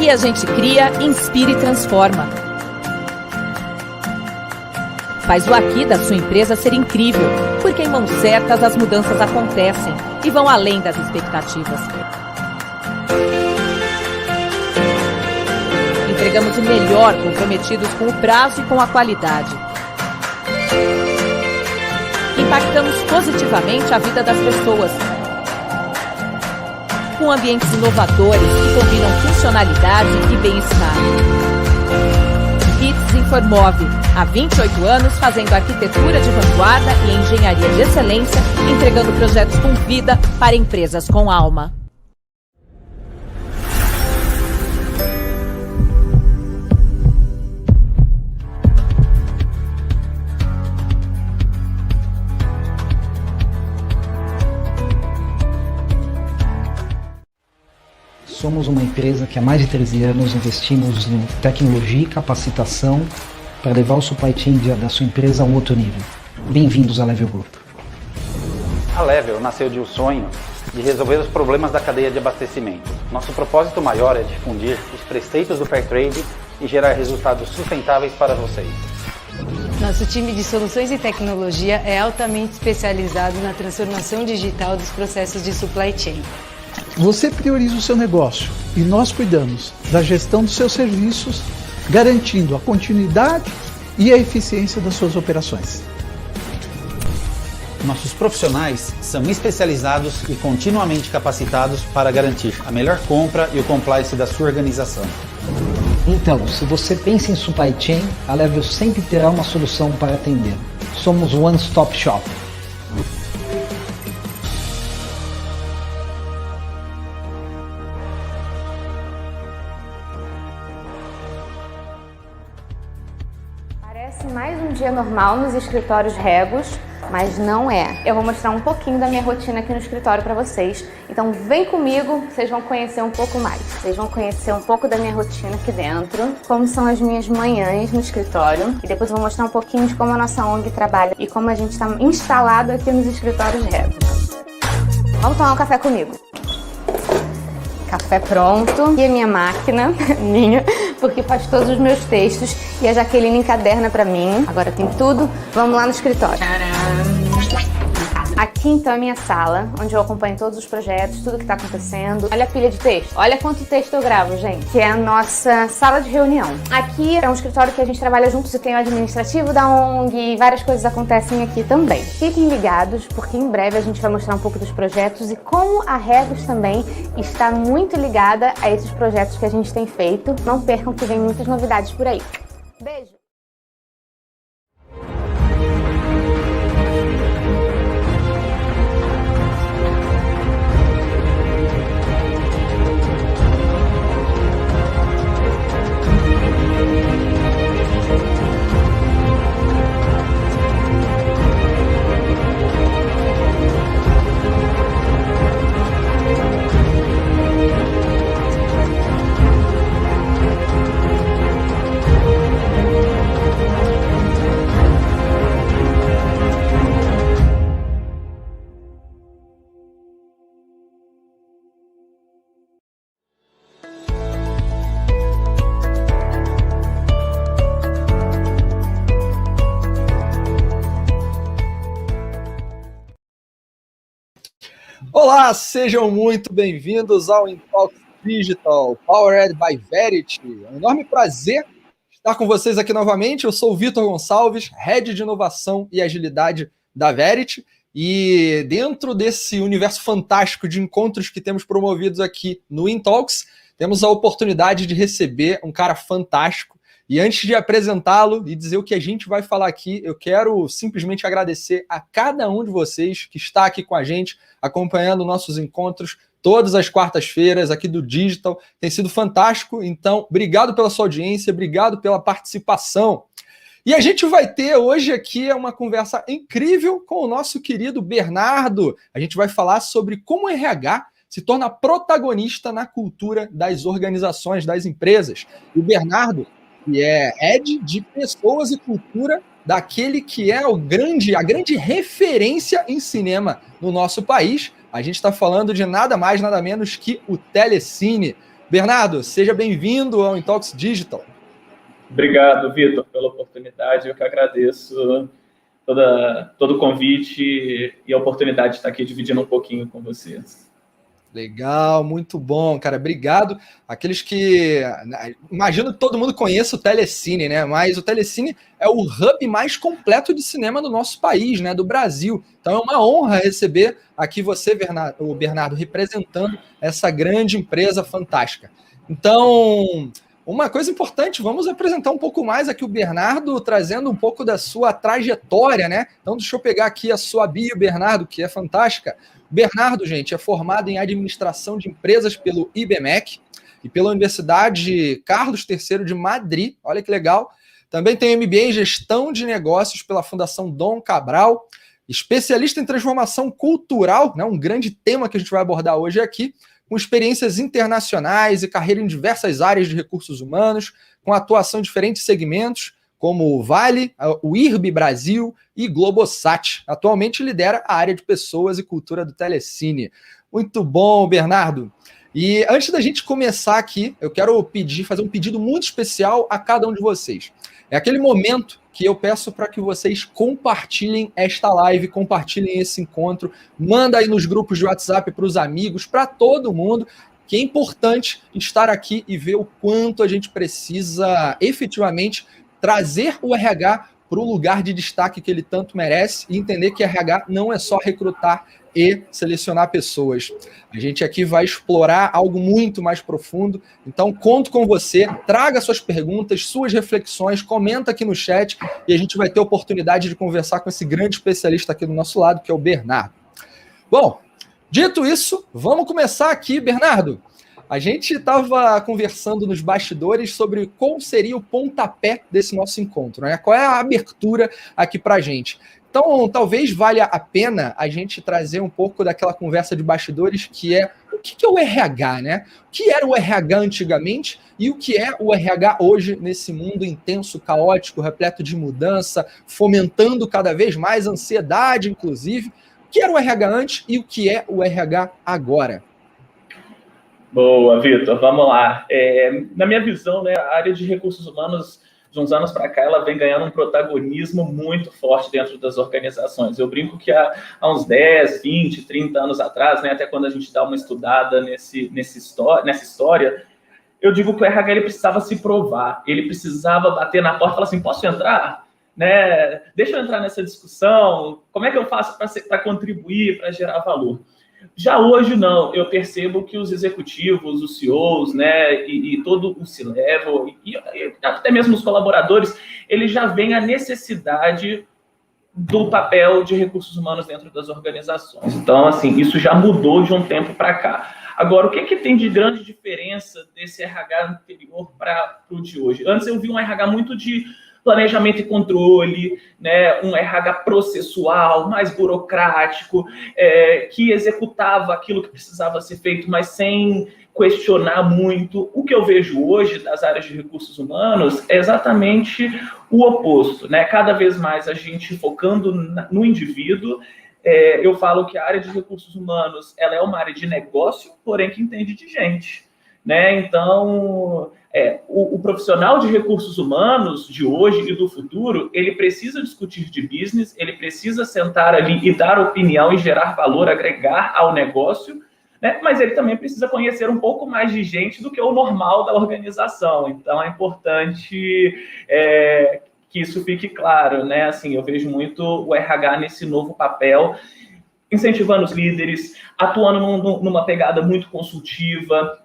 Aqui a gente cria, inspira e transforma. Faz o aqui da sua empresa ser incrível, porque em mãos certas as mudanças acontecem e vão além das expectativas. Entregamos o melhor, comprometidos com o prazo e com a qualidade. Impactamos positivamente a vida das pessoas, com ambientes inovadores que combinam funcionalidade e bem-estar. ITS Informove, há 28 anos fazendo arquitetura de vanguarda e engenharia de excelência, entregando projetos com vida para empresas com alma. Somos uma empresa que há mais de 13 anos investimos em tecnologia e capacitação para levar o supply chain da sua empresa a um outro nível. Bem-vindos à Level Group. A Level nasceu de um sonho de resolver os problemas da cadeia de abastecimento. Nosso propósito maior é difundir os preceitos do Fairtrade e gerar resultados sustentáveis para vocês. Nosso time de soluções e tecnologia é altamente especializado na transformação digital dos processos de supply chain. Você prioriza o seu negócio e nós cuidamos da gestão dos seus serviços, garantindo a continuidade e a eficiência das suas operações. Nossos profissionais são especializados e continuamente capacitados para garantir a melhor compra e o compliance da sua organização. Então, se você pensa em supply chain, a Level sempre terá uma solução para atender. Somos o One Stop Shop. Parece mais um dia normal nos escritórios Regos, mas não é. Eu vou mostrar um pouquinho da minha rotina aqui no escritório para vocês. Então vem comigo, vocês vão conhecer um pouco mais. Vocês vão conhecer um pouco da minha rotina aqui dentro, como são as minhas manhãs no escritório. E depois eu vou mostrar um pouquinho de como a nossa ONG trabalha e como a gente está instalado aqui nos escritórios Regos. Vamos tomar um café comigo. Café pronto. E a minha máquina, minha, porque faz todos os meus textos. E a Jaqueline encaderna pra mim. Agora tem tudo. Vamos lá no escritório. Tcharam! Aqui então é a minha sala, onde eu acompanho todos os projetos, tudo que tá acontecendo. Olha a pilha de texto. Olha quanto texto eu gravo, gente. Que é a nossa sala de reunião. Aqui é um escritório que a gente trabalha juntos e tem o administrativo da ONG e várias coisas acontecem aqui também. Fiquem ligados, porque em breve a gente vai mostrar um pouco dos projetos e como a Regos também está muito ligada a esses projetos que a gente tem feito. Não percam que vem muitas novidades por aí. Beijo! Olá, sejam muito bem-vindos ao Intalks Digital, Powered by Verity. É um enorme prazer estar com vocês aqui novamente. Eu sou o Vitor Gonçalves, Head de Inovação e Agilidade da Verity. E dentro desse universo fantástico de encontros que temos promovidos aqui no Intalks, temos a oportunidade de receber um cara fantástico. E antes de apresentá-lo e dizer o que a gente vai falar aqui, eu quero simplesmente agradecer a cada um de vocês que está aqui com a gente, acompanhando nossos encontros todas as quartas-feiras aqui do Digital. Tem sido fantástico, então obrigado pela sua audiência, obrigado pela participação. E a gente vai ter hoje aqui uma conversa incrível com o nosso querido Bernardo. A gente vai falar sobre como o RH se torna protagonista na cultura das organizações, das empresas. E o Bernardo, que é Head de Pessoas e Cultura daquele que é a grande referência em cinema no nosso país. A gente está falando de nada mais, nada menos que o Telecine. Bernardo, seja bem-vindo ao Intox Digital. Obrigado, Vitor, pela oportunidade. Eu que agradeço todo o convite e a oportunidade de estar aqui dividindo um pouquinho com vocês. Legal, muito bom, cara. Obrigado. Aqueles que... Imagino que todo mundo conheça o Telecine, né? Mas o Telecine é o hub mais completo de cinema do nosso país, né? Do Brasil. Então é uma honra receber aqui você, o Bernardo, representando essa grande empresa fantástica. Então... Uma coisa importante, vamos apresentar um pouco mais aqui o Bernardo, trazendo um pouco da sua trajetória, né? Então, deixa eu pegar aqui a sua bio, Bernardo, que é fantástica. O Bernardo, gente, é formado em Administração de Empresas pelo IBMEC e pela Universidade Carlos III de Madrid. Olha que legal. Também tem MBA em Gestão de Negócios pela Fundação Dom Cabral, especialista em transformação cultural, né? Um grande tema que a gente vai abordar hoje aqui, com experiências internacionais e carreira em diversas áreas de recursos humanos, com atuação em diferentes segmentos, como o Vale, o IRB Brasil e Globosat. Atualmente lidera a área de pessoas e cultura do Telecine. Muito bom, Bernardo. E antes da gente começar aqui, eu quero fazer um pedido muito especial a cada um de vocês. É aquele momento que eu peço para que vocês compartilhem esta live, compartilhem esse encontro, manda aí nos grupos de WhatsApp para os amigos, para todo mundo, que é importante estar aqui e ver o quanto a gente precisa efetivamente trazer o RH para o lugar de destaque que ele tanto merece e entender que RH não é só recrutar e selecionar pessoas. A gente aqui vai explorar algo muito mais profundo, então conto com você, traga suas perguntas, suas reflexões, comenta aqui no chat e a gente vai ter a oportunidade de conversar com esse grande especialista aqui do nosso lado, que é o Bernardo. Bom, dito isso, vamos começar aqui, Bernardo. A gente estava conversando nos bastidores sobre qual seria o pontapé desse nosso encontro, né? Qual é a abertura aqui para a gente. Então, talvez valha a pena a gente trazer um pouco daquela conversa de bastidores que é o que é o RH, né? O que era o RH antigamente e o que é o RH hoje nesse mundo intenso, caótico, repleto de mudança, fomentando cada vez mais ansiedade, inclusive. O que era o RH antes e o que é o RH agora? Boa, Vitor. Vamos lá. Na minha visão, né, a área de recursos humanos, de uns anos para cá, ela vem ganhando um protagonismo muito forte dentro das organizações. Eu brinco que há uns 10, 20, 30 anos atrás, né, até quando a gente dá uma estudada nessa história, eu digo que o RH ele precisava se provar, ele precisava bater na porta e falar assim, posso entrar? Né? Deixa eu entrar nessa discussão, como é que eu faço para contribuir, para gerar valor? Já hoje, não. Eu percebo que os executivos, os CEOs, né, e todo o C-Level, e até mesmo os colaboradores, eles já veem a necessidade do papel de recursos humanos dentro das organizações. Então, assim, isso já mudou de um tempo para cá. Agora, o que tem de grande diferença desse RH anterior para o de hoje? Antes eu vi um RH muito de planejamento e controle, né, um RH processual, mais burocrático, que executava aquilo que precisava ser feito, mas sem questionar muito. O que eu vejo hoje das áreas de recursos humanos é exatamente o oposto, né? Cada vez mais a gente focando no indivíduo. Eu falo que a área de recursos humanos ela é uma área de negócio, porém que entende de gente, né? Então, o profissional de recursos humanos de hoje e do futuro, ele precisa discutir de business, ele precisa sentar ali e dar opinião e gerar valor, agregar ao negócio, né? Mas ele também precisa conhecer um pouco mais de gente do que o normal da organização. Então, é importante que isso fique claro, né? Assim, eu vejo muito o RH nesse novo papel, incentivando os líderes, atuando numa pegada muito consultiva,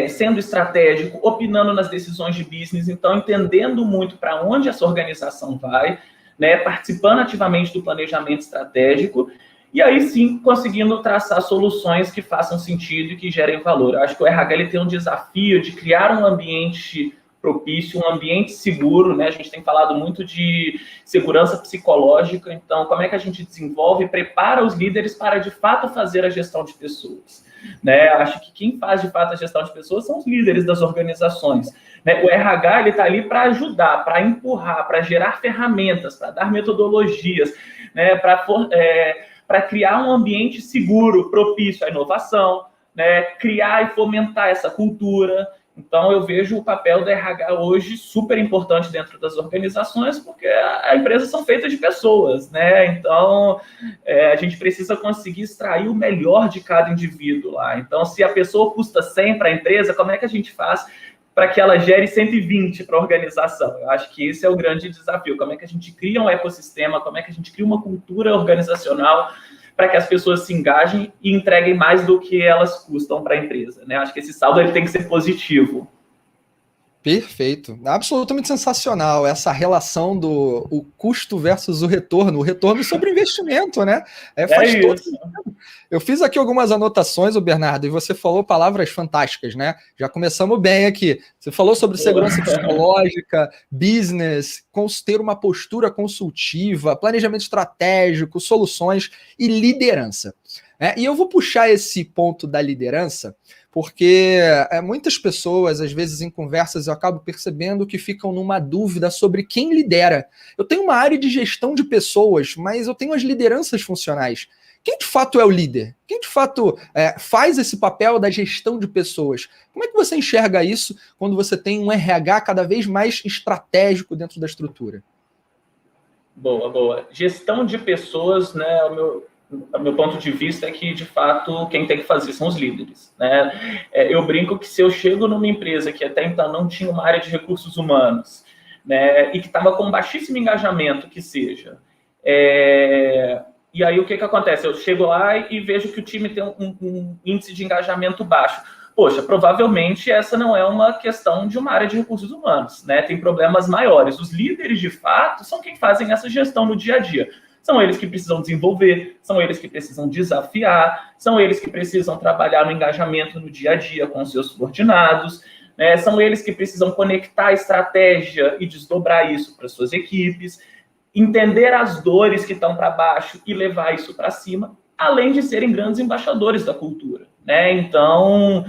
sendo estratégico, opinando nas decisões de business, então entendendo muito para onde essa organização vai, né, participando ativamente do planejamento estratégico, e aí sim conseguindo traçar soluções que façam sentido e que gerem valor. Eu acho que o RH ele tem um desafio de criar um ambiente propício, um ambiente seguro, né? A gente tem falado muito de segurança psicológica, então como é que a gente desenvolve e prepara os líderes para de fato fazer a gestão de pessoas, né? Acho que quem faz de fato a gestão de pessoas são os líderes das organizações, né? O RH ele está ali para ajudar, para empurrar, para gerar ferramentas, para dar metodologias, né? Para criar um ambiente seguro, propício à inovação, né, criar e fomentar essa cultura. Então, eu vejo o papel do RH hoje super importante dentro das organizações, porque a empresa são feitas de pessoas, né? Então, a gente precisa conseguir extrair o melhor de cada indivíduo lá. Então, se a pessoa custa 100 para a empresa, como é que a gente faz para que ela gere 120 para a organização? Eu acho que esse é o grande desafio. Como é que a gente cria um ecossistema, como é que a gente cria uma cultura organizacional para que as pessoas se engajem e entreguem mais do que elas custam para a empresa, né? Acho que esse saldo ele tem que ser positivo. Perfeito. Absolutamente sensacional essa relação do o custo versus o retorno sobre investimento, né? Faz todo sentido. Eu fiz aqui algumas anotações, o Bernardo, e você falou palavras fantásticas, né? Já começamos bem aqui. Você falou sobre segurança psicológica, business, ter uma postura consultiva, planejamento estratégico, soluções e liderança. E eu vou puxar esse ponto da liderança, porque muitas pessoas, às vezes em conversas, eu acabo percebendo que ficam numa dúvida sobre quem lidera. Eu tenho uma área de gestão de pessoas, mas eu tenho as lideranças funcionais. Quem de fato é o líder? Quem de fato faz esse papel da gestão de pessoas? Como é que você enxerga isso quando você tem um RH cada vez mais estratégico dentro da estrutura? Boa. Gestão de pessoas, né, o meu ponto de vista é que, de fato, quem tem que fazer são os líderes, né? Eu brinco que se eu chego numa empresa que até então não tinha uma área de recursos humanos, né, e que estava com baixíssimo engajamento, que seja, e aí o que acontece? Eu chego lá e vejo que o time tem um índice de engajamento baixo. Poxa, provavelmente essa não é uma questão de uma área de recursos humanos, né? Tem problemas maiores. Os líderes, de fato, são quem fazem essa gestão no dia a dia. São eles que precisam desenvolver, são eles que precisam desafiar, são eles que precisam trabalhar no engajamento no dia a dia com os seus subordinados, né? São eles que precisam conectar a estratégia e desdobrar isso para suas equipes, entender as dores que estão para baixo e levar isso para cima, além de serem grandes embaixadores da cultura, né? Então,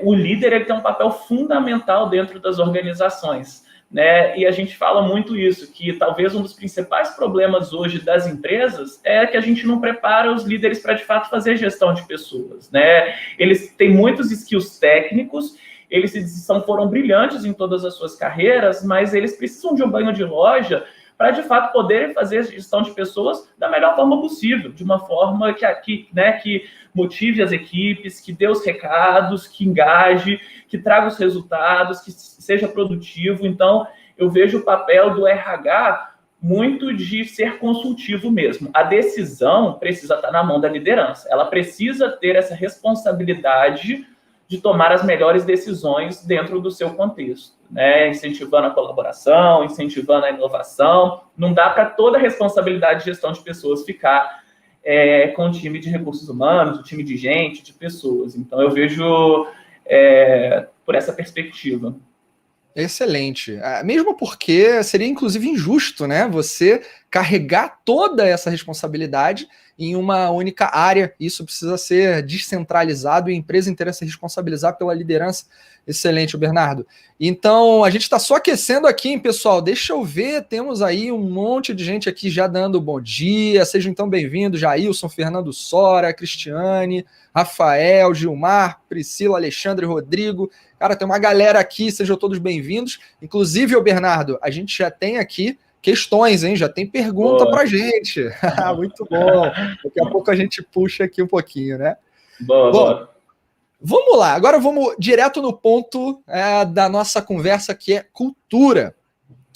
o líder ele tem um papel fundamental dentro das organizações, né? E a gente fala muito isso, que talvez um dos principais problemas hoje das empresas é que a gente não prepara os líderes para, de fato, fazer gestão de pessoas, né? Eles têm muitos skills técnicos, eles foram brilhantes em todas as suas carreiras, mas eles precisam de um banho de loja para, de fato, poderem fazer a gestão de pessoas da melhor forma possível, de uma forma que motive as equipes, que dê os recados, que engaje, que traga os resultados, que seja produtivo. Então, eu vejo o papel do RH muito de ser consultivo mesmo. A decisão precisa estar na mão da liderança. Ela precisa ter essa responsabilidade de tomar as melhores decisões dentro do seu contexto, né? Incentivando a colaboração, incentivando a inovação. Não dá para toda a responsabilidade de gestão de pessoas ficar com o time de recursos humanos, o time de gente, de pessoas. Então, eu vejo por essa perspectiva. Excelente. Mesmo porque seria, inclusive, injusto, né? Você carregar toda essa responsabilidade em uma única área. Isso precisa ser descentralizado e a empresa inteira se responsabilizar pela liderança. Excelente, Bernardo. Então, a gente está só aquecendo aqui, hein, pessoal? Deixa eu ver, temos aí um monte de gente aqui já dando bom dia. Sejam então bem-vindos, Jailson, Fernando Sora, Cristiane, Rafael, Gilmar, Priscila, Alexandre, Rodrigo. Cara, tem uma galera aqui, sejam todos bem-vindos. Inclusive, Bernardo, a gente já tem aqui questões, hein? Já tem pergunta pra gente. Muito bom. Daqui a pouco a gente puxa aqui um pouquinho, né? Boa. Vamos lá, agora vamos direto no ponto da nossa conversa, que é cultura.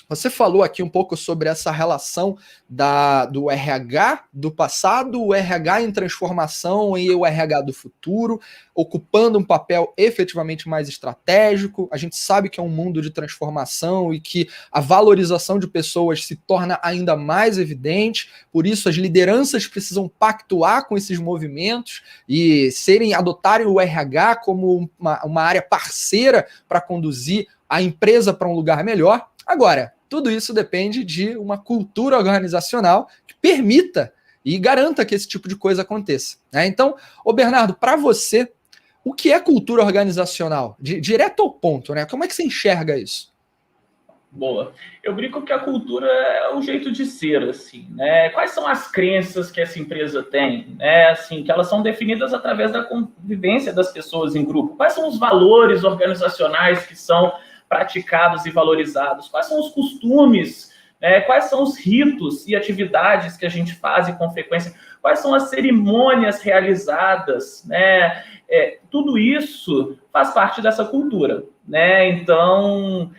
Você falou aqui um pouco sobre essa relação do RH do passado, o RH em transformação e o RH do futuro, ocupando um papel efetivamente mais estratégico. A gente sabe que é um mundo de transformação e que a valorização de pessoas se torna ainda mais evidente, por isso as lideranças precisam pactuar com esses movimentos e adotarem o RH como uma área parceira para conduzir a empresa para um lugar melhor. Agora, tudo isso depende de uma cultura organizacional que permita e garanta que esse tipo de coisa aconteça, né? Então, Bernardo, para você, o que é cultura organizacional? Direto ao ponto, né? Como é que você enxerga isso? Boa. Eu brinco que a cultura é o jeito de ser, assim, né? Quais são as crenças que essa empresa tem, né? Assim, que elas são definidas através da convivência das pessoas em grupo. Quais são os valores organizacionais que são praticados e valorizados? Quais são os costumes, né? Quais são os ritos e atividades que a gente faz com frequência? Quais são as cerimônias realizadas, né? Tudo isso faz parte dessa cultura, né? Então,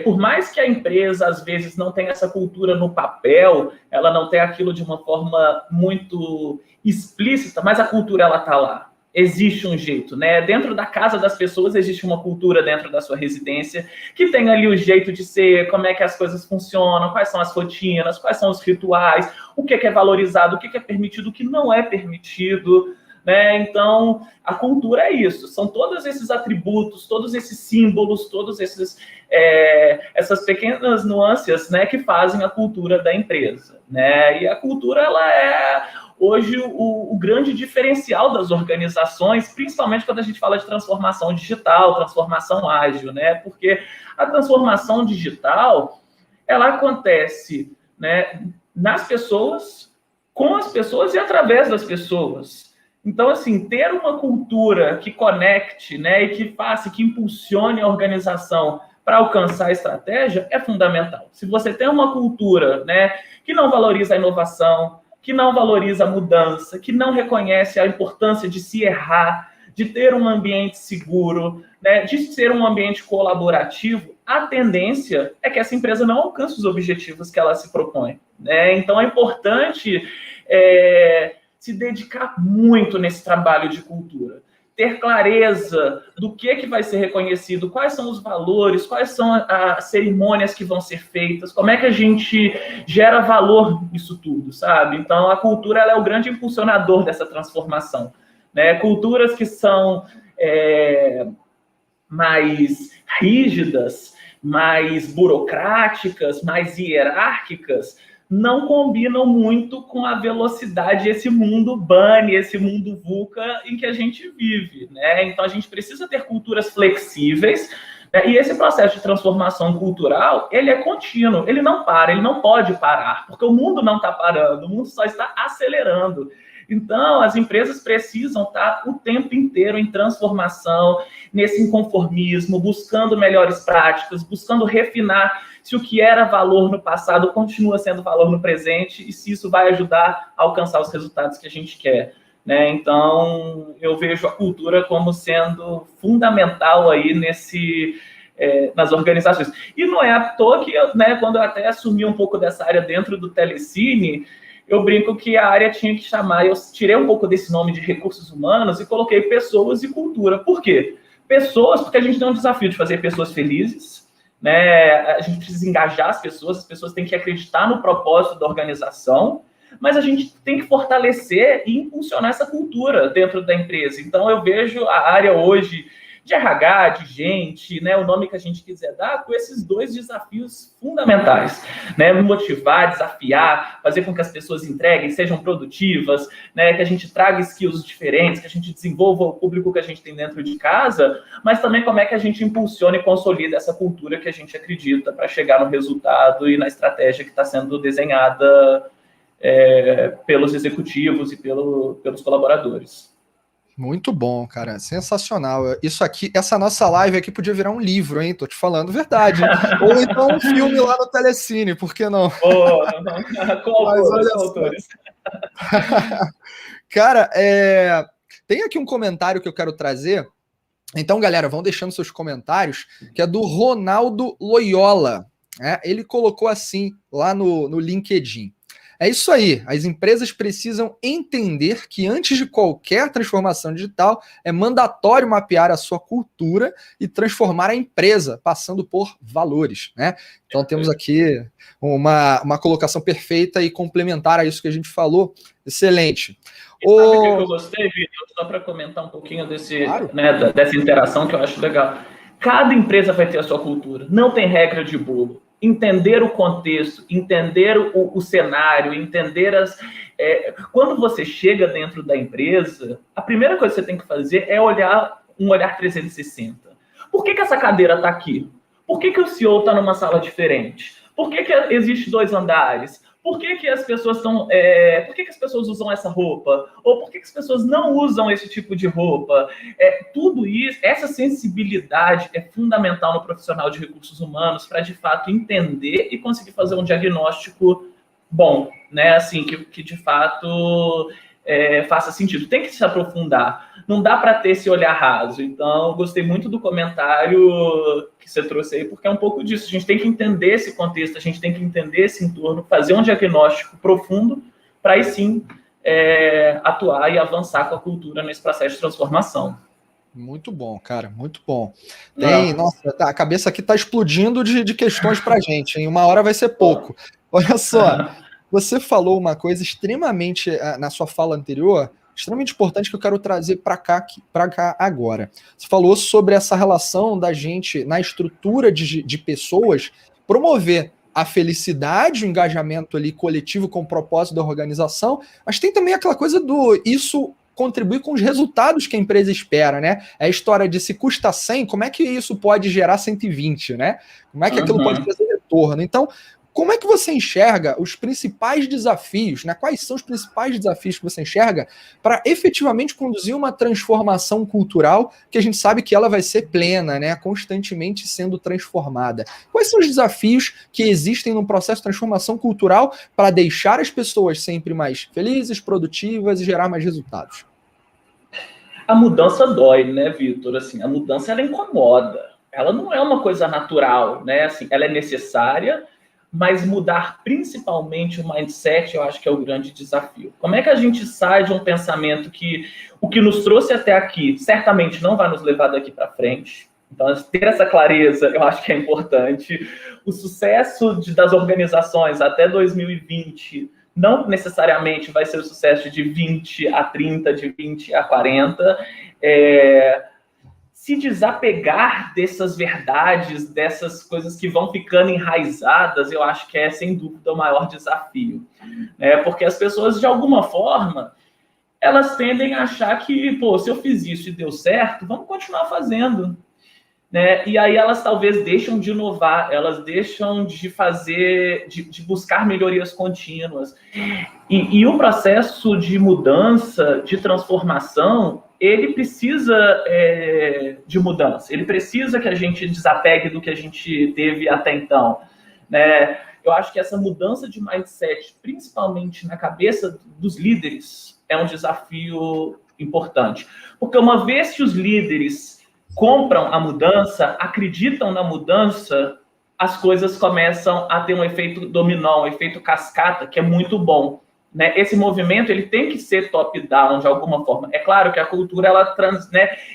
por mais que a empresa, às vezes, não tenha essa cultura no papel, ela não tem aquilo de uma forma muito explícita, mas a cultura, ela está lá. Existe um jeito, né? Dentro da casa das pessoas existe uma cultura dentro da sua residência que tem ali o jeito de ser, como é que as coisas funcionam, quais são as rotinas, quais são os rituais, o que é valorizado, o que é permitido, o que não é permitido, né? Então, a cultura é isso, são todos esses atributos, todos esses símbolos, todos essas pequenas nuances, né, que fazem a cultura da empresa, né? E a cultura, ela é hoje o grande diferencial das organizações, principalmente quando a gente fala de transformação digital, transformação ágil, né? Porque a transformação digital, ela acontece, né, nas pessoas, com as pessoas e através das pessoas. Então, assim, ter uma cultura que conecte, né, e que faça, que impulsione a organização para alcançar a estratégia é fundamental. Se você tem uma cultura, né, que não valoriza a inovação, que não valoriza a mudança, que não reconhece a importância de se errar, de ter um ambiente seguro, né, de ser um ambiente colaborativo, a tendência é que essa empresa não alcance os objetivos que ela se propõe, né? Então, é importante se dedicar muito nesse trabalho de cultura, ter clareza do que vai ser reconhecido, quais são os valores, quais são as cerimônias que vão ser feitas, como é que a gente gera valor nisso tudo, sabe? Então, a cultura, ela é o grande impulsionador dessa transformação, né? Culturas que são mais rígidas, mais burocráticas, mais hierárquicas, não combinam muito com a velocidade, esse mundo bunny, esse mundo VUCA em que a gente vive, né? Então, a gente precisa ter culturas flexíveis, né? E esse processo de transformação cultural, ele é contínuo, ele não para, ele não pode parar, porque o mundo não está parando, o mundo só está acelerando. Então, as empresas precisam estar o tempo inteiro em transformação, nesse inconformismo, buscando melhores práticas, buscando refinar se o que era valor no passado continua sendo valor no presente e se isso vai ajudar a alcançar os resultados que a gente quer, né? Então, eu vejo a cultura como sendo fundamental aí nas organizações. E não é à toa que, né, quando eu até assumi um pouco dessa área dentro do Telecine, eu brinco que a área tinha que chamar, eu tirei um pouco desse nome de recursos humanos e coloquei pessoas e cultura. Por quê? Pessoas, porque a gente tem um desafio de fazer pessoas felizes, né? A gente precisa engajar as pessoas têm que acreditar no propósito da organização, mas a gente tem que fortalecer e impulsionar essa cultura dentro da empresa. Então, eu vejo a área hoje de RH, de gente, né, o nome que a gente quiser dar, com esses dois desafios fundamentais, né, motivar, desafiar, fazer com que as pessoas entreguem, sejam produtivas, né, que a gente traga skills diferentes, que a gente desenvolva o público que a gente tem dentro de casa, mas também como é que a gente impulsiona e consolida essa cultura que a gente acredita para chegar no resultado e na estratégia que está sendo desenhada pelos executivos e pelos colaboradores. Muito bom, cara. Sensacional. Isso aqui, essa nossa live aqui podia virar um livro, hein? Tô te falando verdade. Ou então um filme lá no Telecine, por que não? Autores. Cara, tem aqui um comentário que eu quero trazer. Então, galera, vão deixando seus comentários, que é do Ronaldo Loyola. Ele colocou assim lá no LinkedIn. É isso aí, as empresas precisam entender que antes de qualquer transformação digital é mandatório mapear a sua cultura e transformar a empresa, passando por valores, né? Então temos aqui uma colocação perfeita e complementar a isso que a gente falou. Excelente. E sabe o que eu gostei, Vitor? Só para comentar um pouquinho Claro. né, dessa interação que eu acho legal. Cada empresa vai ter a sua cultura, não tem regra de bolo. Entender o contexto, entender o cenário, entender quando você chega dentro da empresa, a primeira coisa que você tem que fazer é olhar um olhar 360. Por que essa cadeira está aqui? Por que o CEO está numa sala diferente? Por que existe 2 andares? Por que as pessoas estão... por que as pessoas usam essa roupa? Ou por que as pessoas não usam esse tipo de roupa? Tudo isso, essa sensibilidade é fundamental no profissional de recursos humanos para, de fato, entender e conseguir fazer um diagnóstico bom, né? Assim, que de fato faça sentido. Tem que se aprofundar. Não dá para ter esse olhar raso. Então, gostei muito do comentário que você trouxe aí, porque é um pouco disso. A gente tem que entender esse contexto, a gente tem que entender esse entorno, fazer um diagnóstico profundo para aí sim atuar e avançar com a cultura nesse processo de transformação. Muito bom, cara, muito bom. Nossa, a cabeça aqui está explodindo de questões para a gente, hein? Uma hora vai ser pouco. Olha só, você falou uma coisa extremamente, na sua fala anterior, extremamente importante que eu quero trazer para cá agora. Você falou sobre essa relação da gente, na estrutura de pessoas, promover a felicidade, o engajamento ali coletivo com o propósito da organização, mas tem também aquela coisa do isso contribuir com os resultados que a empresa espera, né? É a história de se custa 100, como é que isso pode gerar 120, né? Como é que aquilo pode trazer retorno? Então, como é que você enxerga os principais desafios, né? Quais são os principais desafios que você enxerga para efetivamente conduzir uma transformação cultural que a gente sabe que ela vai ser plena, né? Constantemente sendo transformada. Quais são os desafios que existem no processo de transformação cultural para deixar as pessoas sempre mais felizes, produtivas e gerar mais resultados? A mudança dói, né, Vitor? Assim, a mudança, ela incomoda. Ela não é uma coisa natural, né? Assim, ela é necessária, mas mudar principalmente o mindset, eu acho que é o grande desafio. Como é que a gente sai de um pensamento que o que nos trouxe até aqui certamente não vai nos levar daqui para frente? Então, ter essa clareza, eu acho que é importante. O sucesso das organizações até 2020 não necessariamente vai ser o sucesso de 20 a 30, de 20 a 40. Se desapegar dessas verdades, dessas coisas que vão ficando enraizadas, eu acho que é, sem dúvida, o maior desafio. Porque as pessoas, de alguma forma, elas tendem a achar que, pô, se eu fiz isso e deu certo, vamos continuar fazendo. E aí elas talvez deixam de inovar, elas deixam de fazer, de buscar melhorias contínuas. E o processo de mudança, de transformação, ele precisa de mudança, ele precisa que a gente desapegue do que a gente teve até então. Eu acho que essa mudança de mindset, principalmente na cabeça dos líderes, é um desafio importante. Porque uma vez que os líderes compram a mudança, acreditam na mudança, as coisas começam a ter um efeito dominó, um efeito cascata, que é muito bom. Esse movimento ele tem que ser top-down de alguma forma. É claro que a cultura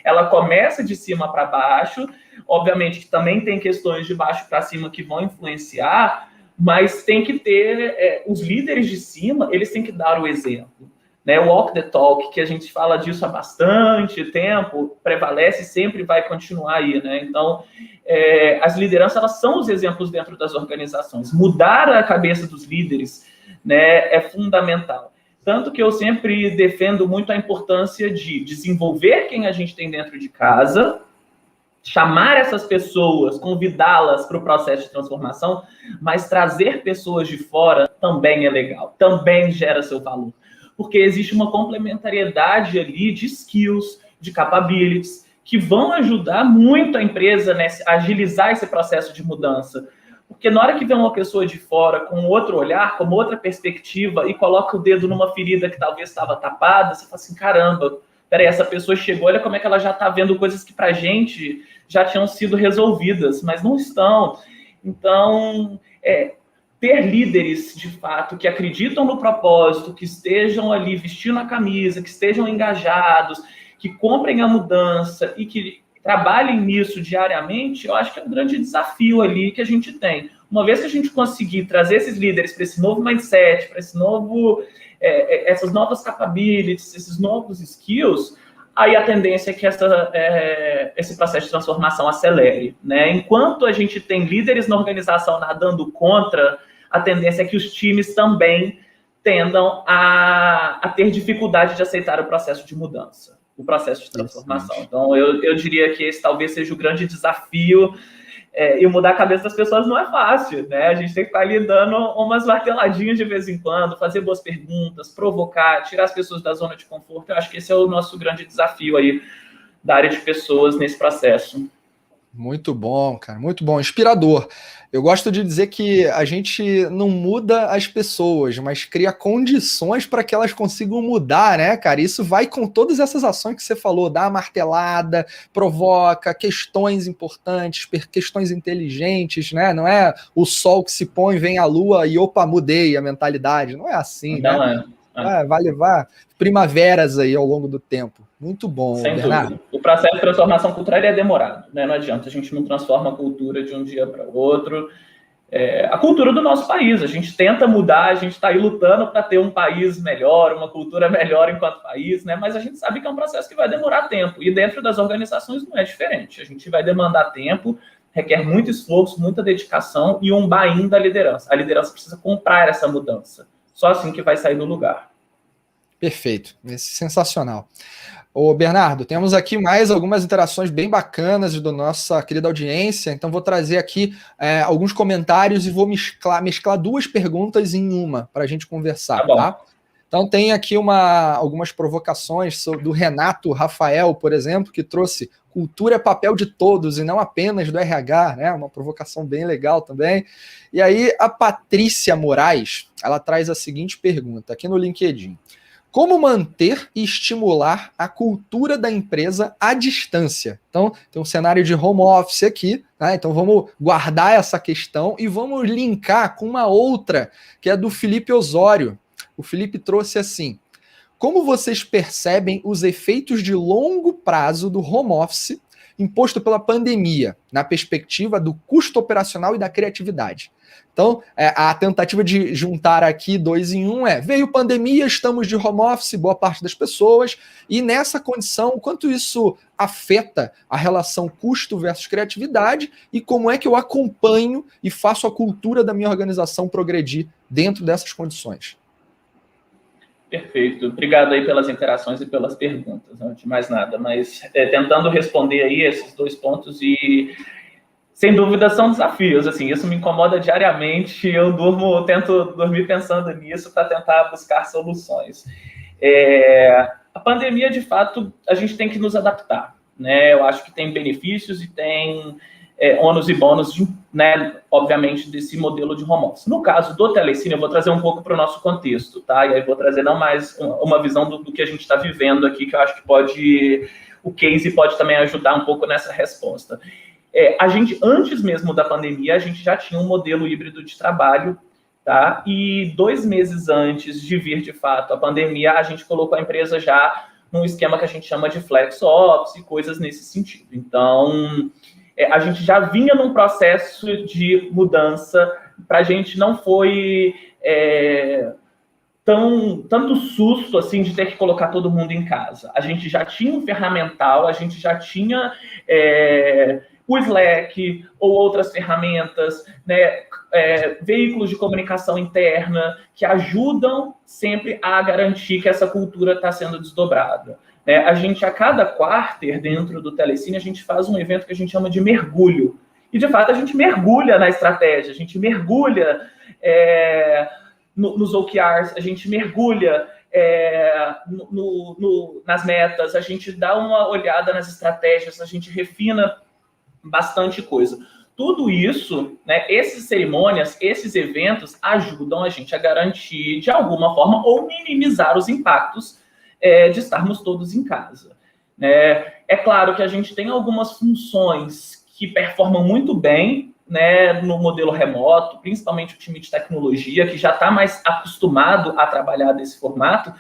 ela começa de cima para baixo, obviamente que também tem questões de baixo para cima que vão influenciar, mas tem que ter os líderes de cima, eles têm que dar o exemplo. Walk the talk, que a gente fala disso há bastante tempo, prevalece e sempre vai continuar aí. Então, as lideranças elas são os exemplos dentro das organizações. Mudar a cabeça dos líderes é fundamental. Tanto que eu sempre defendo muito a importância de desenvolver quem a gente tem dentro de casa, chamar essas pessoas, convidá-las para o processo de transformação, mas trazer pessoas de fora também é legal, também gera seu valor. Porque existe uma complementariedade ali de skills, de capabilities, que vão ajudar muito a empresa a agilizar esse processo de mudança. Porque na hora que vem uma pessoa de fora com outro olhar, com outra perspectiva, e coloca o dedo numa ferida que talvez estava tapada, você fala assim, caramba, peraí, essa pessoa chegou, olha como é que ela já está vendo coisas que pra gente já tinham sido resolvidas, mas não estão. Então, ter líderes, de fato, que acreditam no propósito, que estejam ali vestindo a camisa, que estejam engajados, que comprem a mudança e que trabalhem nisso diariamente, eu acho que é um grande desafio ali que a gente tem. Uma vez que a gente conseguir trazer esses líderes para esse novo mindset, para esse novo, essas novas capabilities, esses novos skills, aí a tendência é que esse processo de transformação acelere. Enquanto a gente tem líderes na organização nadando contra, a tendência é que os times também tendam a ter dificuldade de aceitar o processo de mudança, o processo de transformação. Então, eu diria que esse talvez seja o grande desafio E mudar a cabeça das pessoas não é fácil, né? A gente tem que ficar ali dando umas marteladinhas de vez em quando, fazer boas perguntas, provocar, tirar as pessoas da zona de conforto. Eu acho que esse é o nosso grande desafio aí da área de pessoas nesse processo. Muito bom, cara, muito bom, inspirador. Eu gosto de dizer que a gente não muda as pessoas, mas cria condições para que elas consigam mudar, né, cara? Isso vai com todas essas ações que você falou, dá a martelada, provoca questões importantes, questões inteligentes, né? Não é o sol que se põe, vem a lua e opa, mudei a mentalidade. Não é assim, não né? Vai levar primaveras aí ao longo do tempo. Muito bom, sem Bernardo. dúvida. O processo de transformação cultural é demorado, né? Não adianta, a gente não transforma a cultura de um dia para o outro. A cultura do nosso país, a gente tenta mudar, a gente está aí lutando para ter um país melhor, uma cultura melhor enquanto país, né? Mas a gente sabe que é um processo que vai demorar tempo. E dentro das organizações não é diferente. A gente vai demandar tempo, requer muito esforço, muita dedicação e um buy-in da liderança. A liderança precisa comprar essa mudança. Só assim que vai sair do lugar. Perfeito, sensacional. Ô Bernardo, temos aqui mais algumas interações bem bacanas da nossa querida audiência, então vou trazer aqui alguns comentários e vou mesclar duas perguntas em uma para a gente conversar, tá? Então tem aqui algumas provocações do Renato Rafael, por exemplo, que trouxe cultura é papel de todos e não apenas do RH, né? Uma provocação bem legal também. E aí a Patrícia Moraes, ela traz a seguinte pergunta aqui no LinkedIn. Como manter e estimular a cultura da empresa à distância? Então, tem um cenário de home office aqui, né? Então vamos guardar essa questão e vamos linkar com uma outra, que é do Felipe Osório. O Felipe trouxe assim: como vocês percebem os efeitos de longo prazo do home office imposto pela pandemia, na perspectiva do custo operacional e da criatividade? Então, a tentativa de juntar aqui 2 em 1 veio pandemia, estamos de home office, boa parte das pessoas, e nessa condição, quanto isso afeta a relação custo versus criatividade e como é que eu acompanho e faço a cultura da minha organização progredir dentro dessas condições? Perfeito. Obrigado aí pelas interações e pelas perguntas, não de mais nada, mas tentando responder aí esses 2 pontos e... Sem dúvida, são desafios, assim, isso me incomoda diariamente, eu tento dormir pensando nisso para tentar buscar soluções. A pandemia, de fato, a gente tem que nos adaptar, né? Eu acho que tem benefícios e tem ônus e bônus, né, obviamente, desse modelo de home office. No caso do Telecine, eu vou trazer um pouco para o nosso contexto, tá? E aí vou trazer não mais uma visão do que a gente está vivendo aqui, que eu acho que o case pode também ajudar um pouco nessa resposta. A gente, antes mesmo da pandemia, a gente já tinha um modelo híbrido de trabalho, tá? E 2 meses antes de vir, de fato, a pandemia, a gente colocou a empresa já num esquema que a gente chama de flex office e coisas nesse sentido. Então, a gente já vinha num processo de mudança, para a gente não foi tanto susto assim de ter que colocar todo mundo em casa. A gente já tinha um ferramental, a gente já tinha... o Slack ou outras ferramentas, né, veículos de comunicação interna que ajudam sempre a garantir que essa cultura está sendo desdobrada. A gente, a cada quarter dentro do Telecine, a gente faz um evento que a gente chama de mergulho. E, de fato, a gente mergulha na estratégia, a gente mergulha nos OKRs, a gente mergulha nas metas, a gente dá uma olhada nas estratégias, a gente refina bastante coisa. Tudo isso, né, essas cerimônias, esses eventos ajudam a gente a garantir, de alguma forma, ou minimizar os impactos de estarmos todos em casa. É claro que a gente tem algumas funções que performam muito bem, né, no modelo remoto, principalmente o time de tecnologia, que já está mais acostumado a trabalhar desse formato,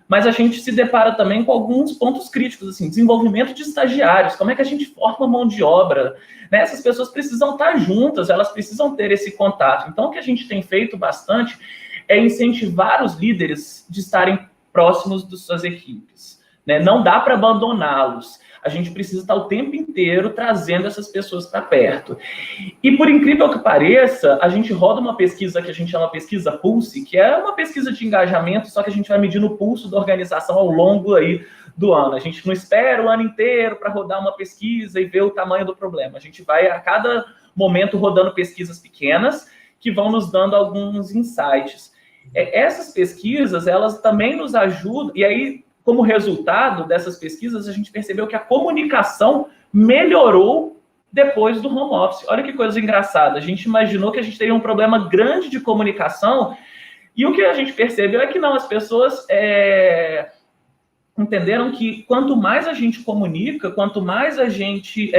mas a gente se depara também com alguns pontos críticos, assim, desenvolvimento de estagiários, como é que a gente forma mão de obra, né? Essas pessoas precisam estar juntas, elas precisam ter esse contato. Então, o que a gente tem feito bastante é incentivar os líderes de estarem próximos das suas equipes, né? Não dá para abandoná-los. A gente precisa estar o tempo inteiro trazendo essas pessoas para perto. E, por incrível que pareça, a gente roda uma pesquisa que a gente chama Pesquisa Pulse, que é uma pesquisa de engajamento, só que a gente vai medindo o pulso da organização ao longo aí do ano. A gente não espera o ano inteiro para rodar uma pesquisa e ver o tamanho do problema. A gente vai, a cada momento rodando pesquisas pequenas que vão nos dando alguns insights. Essas pesquisas, elas também nos ajudam, e aí, como resultado dessas pesquisas, a gente percebeu que a comunicação melhorou depois do home office. Olha que coisa engraçada, a gente imaginou que a gente teria um problema grande de comunicação, e o que a gente percebeu é que não, as pessoas entenderam que quanto mais a gente comunica, quanto mais a gente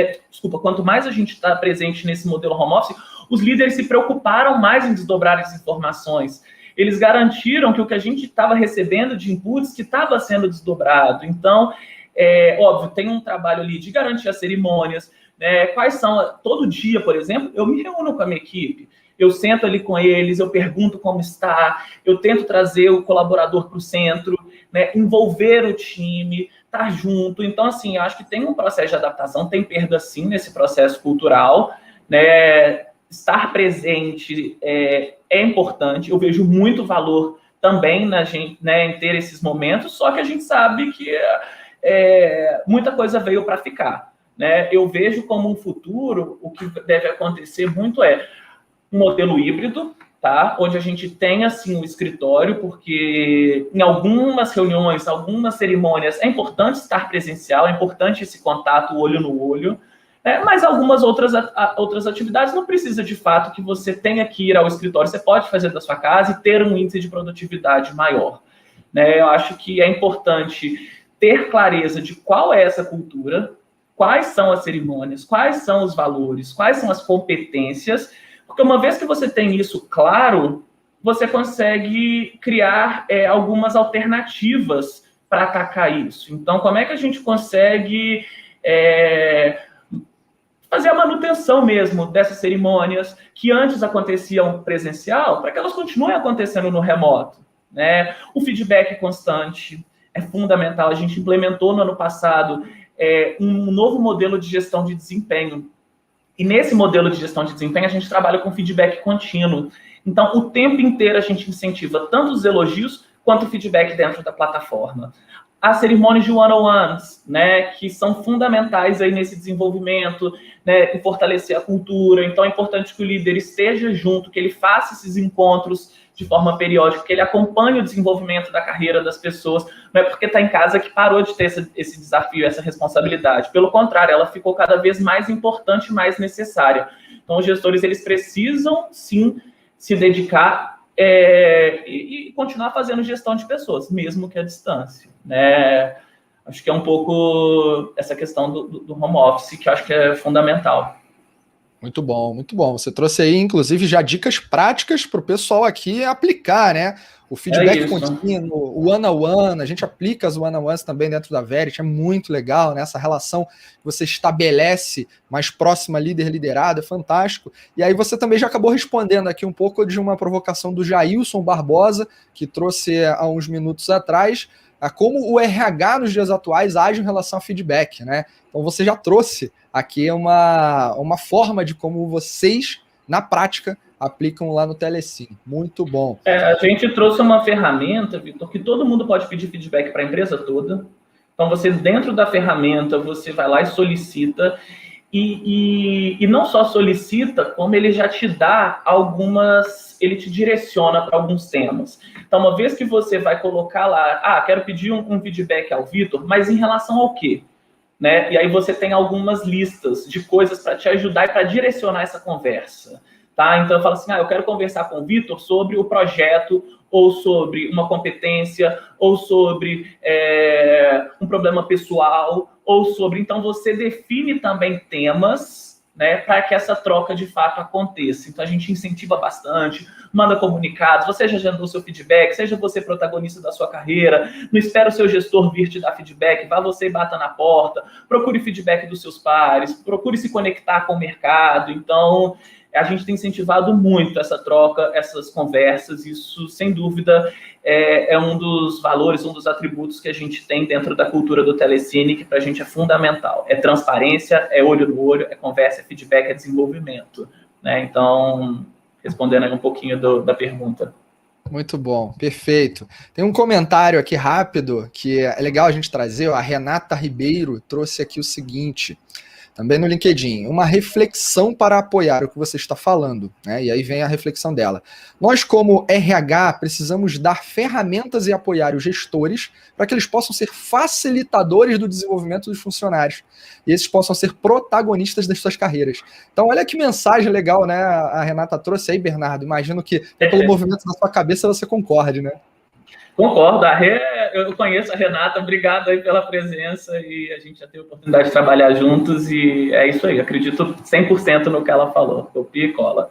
está presente nesse modelo home office, os líderes se preocuparam mais em desdobrar as informações. Eles garantiram que o que a gente estava recebendo de inputs que estava sendo desdobrado. Então, óbvio, tem um trabalho ali de garantir as cerimônias, né? Quais são, todo dia, por exemplo, eu me reúno com a minha equipe, eu sento ali com eles, eu pergunto como está, eu tento trazer o colaborador para o centro, né? Envolver o time, estar junto. Então, assim, eu acho que tem um processo de adaptação, tem perda sim nesse processo cultural, né? Estar presente é importante, eu vejo muito valor também na gente, né, em ter esses momentos, só que a gente sabe que muita coisa veio para ficar, né? Eu vejo como um futuro, o que deve acontecer muito um modelo híbrido, tá? Onde a gente tem, assim, um escritório, porque em algumas reuniões, algumas cerimônias, é importante estar presencial, é importante esse contato olho no olho, mas algumas outras atividades não precisa, de fato, que você tenha que ir ao escritório. Você pode fazer da sua casa e ter um índice de produtividade maior, né? Eu acho que é importante ter clareza de qual é essa cultura, quais são as cerimônias, quais são os valores, quais são as competências, porque uma vez que você tem isso claro, você consegue criar algumas alternativas para atacar isso. Então, como é que a gente consegue fazer a manutenção mesmo dessas cerimônias que antes aconteciam presencial, para que elas continuem acontecendo no remoto, né? O feedback constante é fundamental. A gente implementou no ano passado um novo modelo de gestão de desempenho. E nesse modelo de gestão de desempenho, a gente trabalha com feedback contínuo. Então, o tempo inteiro a gente incentiva tanto os elogios quanto o feedback dentro da plataforma. As cerimônias de one-on-ones, né, que são fundamentais aí nesse desenvolvimento, né, em fortalecer a cultura. Então, é importante que o líder esteja junto, que ele faça esses encontros de forma periódica, que ele acompanhe o desenvolvimento da carreira das pessoas. Não é porque está em casa que parou de ter esse desafio, essa responsabilidade. Pelo contrário, ela ficou cada vez mais importante e mais necessária. Então, os gestores, eles precisam, sim, se dedicar e continuar fazendo gestão de pessoas, mesmo que à distância, né? Acho que é um pouco essa questão do home office, que eu acho que é fundamental. Muito bom, muito bom. Você trouxe aí, inclusive, já dicas práticas para o pessoal aqui aplicar, né? O feedback contínuo, o one-on-one, a gente aplica as one-on-ones também dentro da Verity, é muito legal, né? Essa relação que você estabelece mais próxima líder-liderado, é fantástico. E aí você também já acabou respondendo aqui um pouco de uma provocação do Jailson Barbosa, que trouxe há uns minutos atrás, a como o RH nos dias atuais age em relação a feedback, né? Então você já trouxe aqui uma forma de como vocês, na prática, aplicam lá no Telecine. Muito bom. A gente trouxe uma ferramenta, Vitor, que todo mundo pode pedir feedback para a empresa toda. Então, você, dentro da ferramenta, você vai lá e solicita. E não só solicita, como ele já te dá ele te direciona para alguns temas. Então, uma vez que você vai colocar lá, quero pedir um feedback ao Vitor, mas em relação ao quê? Né? E aí você tem algumas listas de coisas para te ajudar e para direcionar essa conversa. Tá? Então, eu falo assim, eu quero conversar com o Vitor sobre o projeto, ou sobre uma competência, ou sobre um problema pessoal, ou sobre... Então, você define também temas, né, para que essa troca, de fato, aconteça. Então, a gente incentiva bastante, manda comunicados, você já agendou seu feedback, seja você protagonista da sua carreira, não espera o seu gestor vir te dar feedback, vá você e bata na porta, procure feedback dos seus pares, procure se conectar com o mercado. Então, a gente tem incentivado muito essa troca, essas conversas. Isso, sem dúvida, é um dos valores, um dos atributos que a gente tem dentro da cultura do Telecine, que para a gente é fundamental. É transparência, é olho no olho, é conversa, é feedback, é desenvolvimento, né? Então, respondendo aí um pouquinho da pergunta. Muito bom, perfeito. Tem um comentário aqui rápido, que é legal a gente trazer. A Renata Ribeiro trouxe aqui o seguinte... também no LinkedIn, uma reflexão para apoiar o que você está falando, né? E aí vem a reflexão dela. Nós, como RH, precisamos dar ferramentas e apoiar os gestores para que eles possam ser facilitadores do desenvolvimento dos funcionários e esses possam ser protagonistas das suas carreiras. Então, olha que mensagem legal, né? A Renata trouxe aí, Bernardo. Imagino que pelo movimento da sua cabeça você concorde, né? Concordo, eu conheço a Renata, obrigado aí pela presença e a gente já teve a oportunidade de trabalhar juntos e é isso aí, acredito 100% no que ela falou, copia e cola.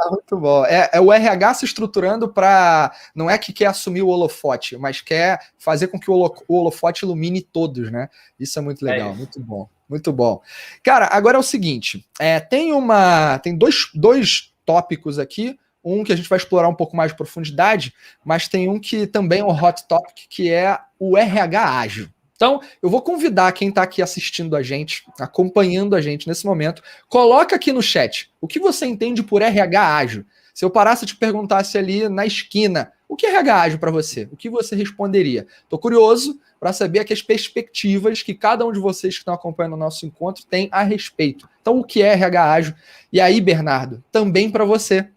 Muito bom, é o RH se estruturando para, não é que quer assumir o holofote, mas quer fazer com que o holofote ilumine todos, né? Isso é muito legal, muito bom, muito bom. Cara, agora é o seguinte, tem dois tópicos aqui, um que a gente vai explorar um pouco mais de profundidade, mas tem um que também é um hot topic, que é o RH ágil. Então, eu vou convidar quem está aqui assistindo a gente, acompanhando a gente nesse momento, coloca aqui no chat, o que você entende por RH ágil? Se eu parasse e te perguntasse ali na esquina, o que é RH ágil para você? O que você responderia? Estou curioso para saber aqui as perspectivas que cada um de vocês que estão acompanhando o nosso encontro tem a respeito. Então, o que é RH ágil? E aí, Bernardo, também para você.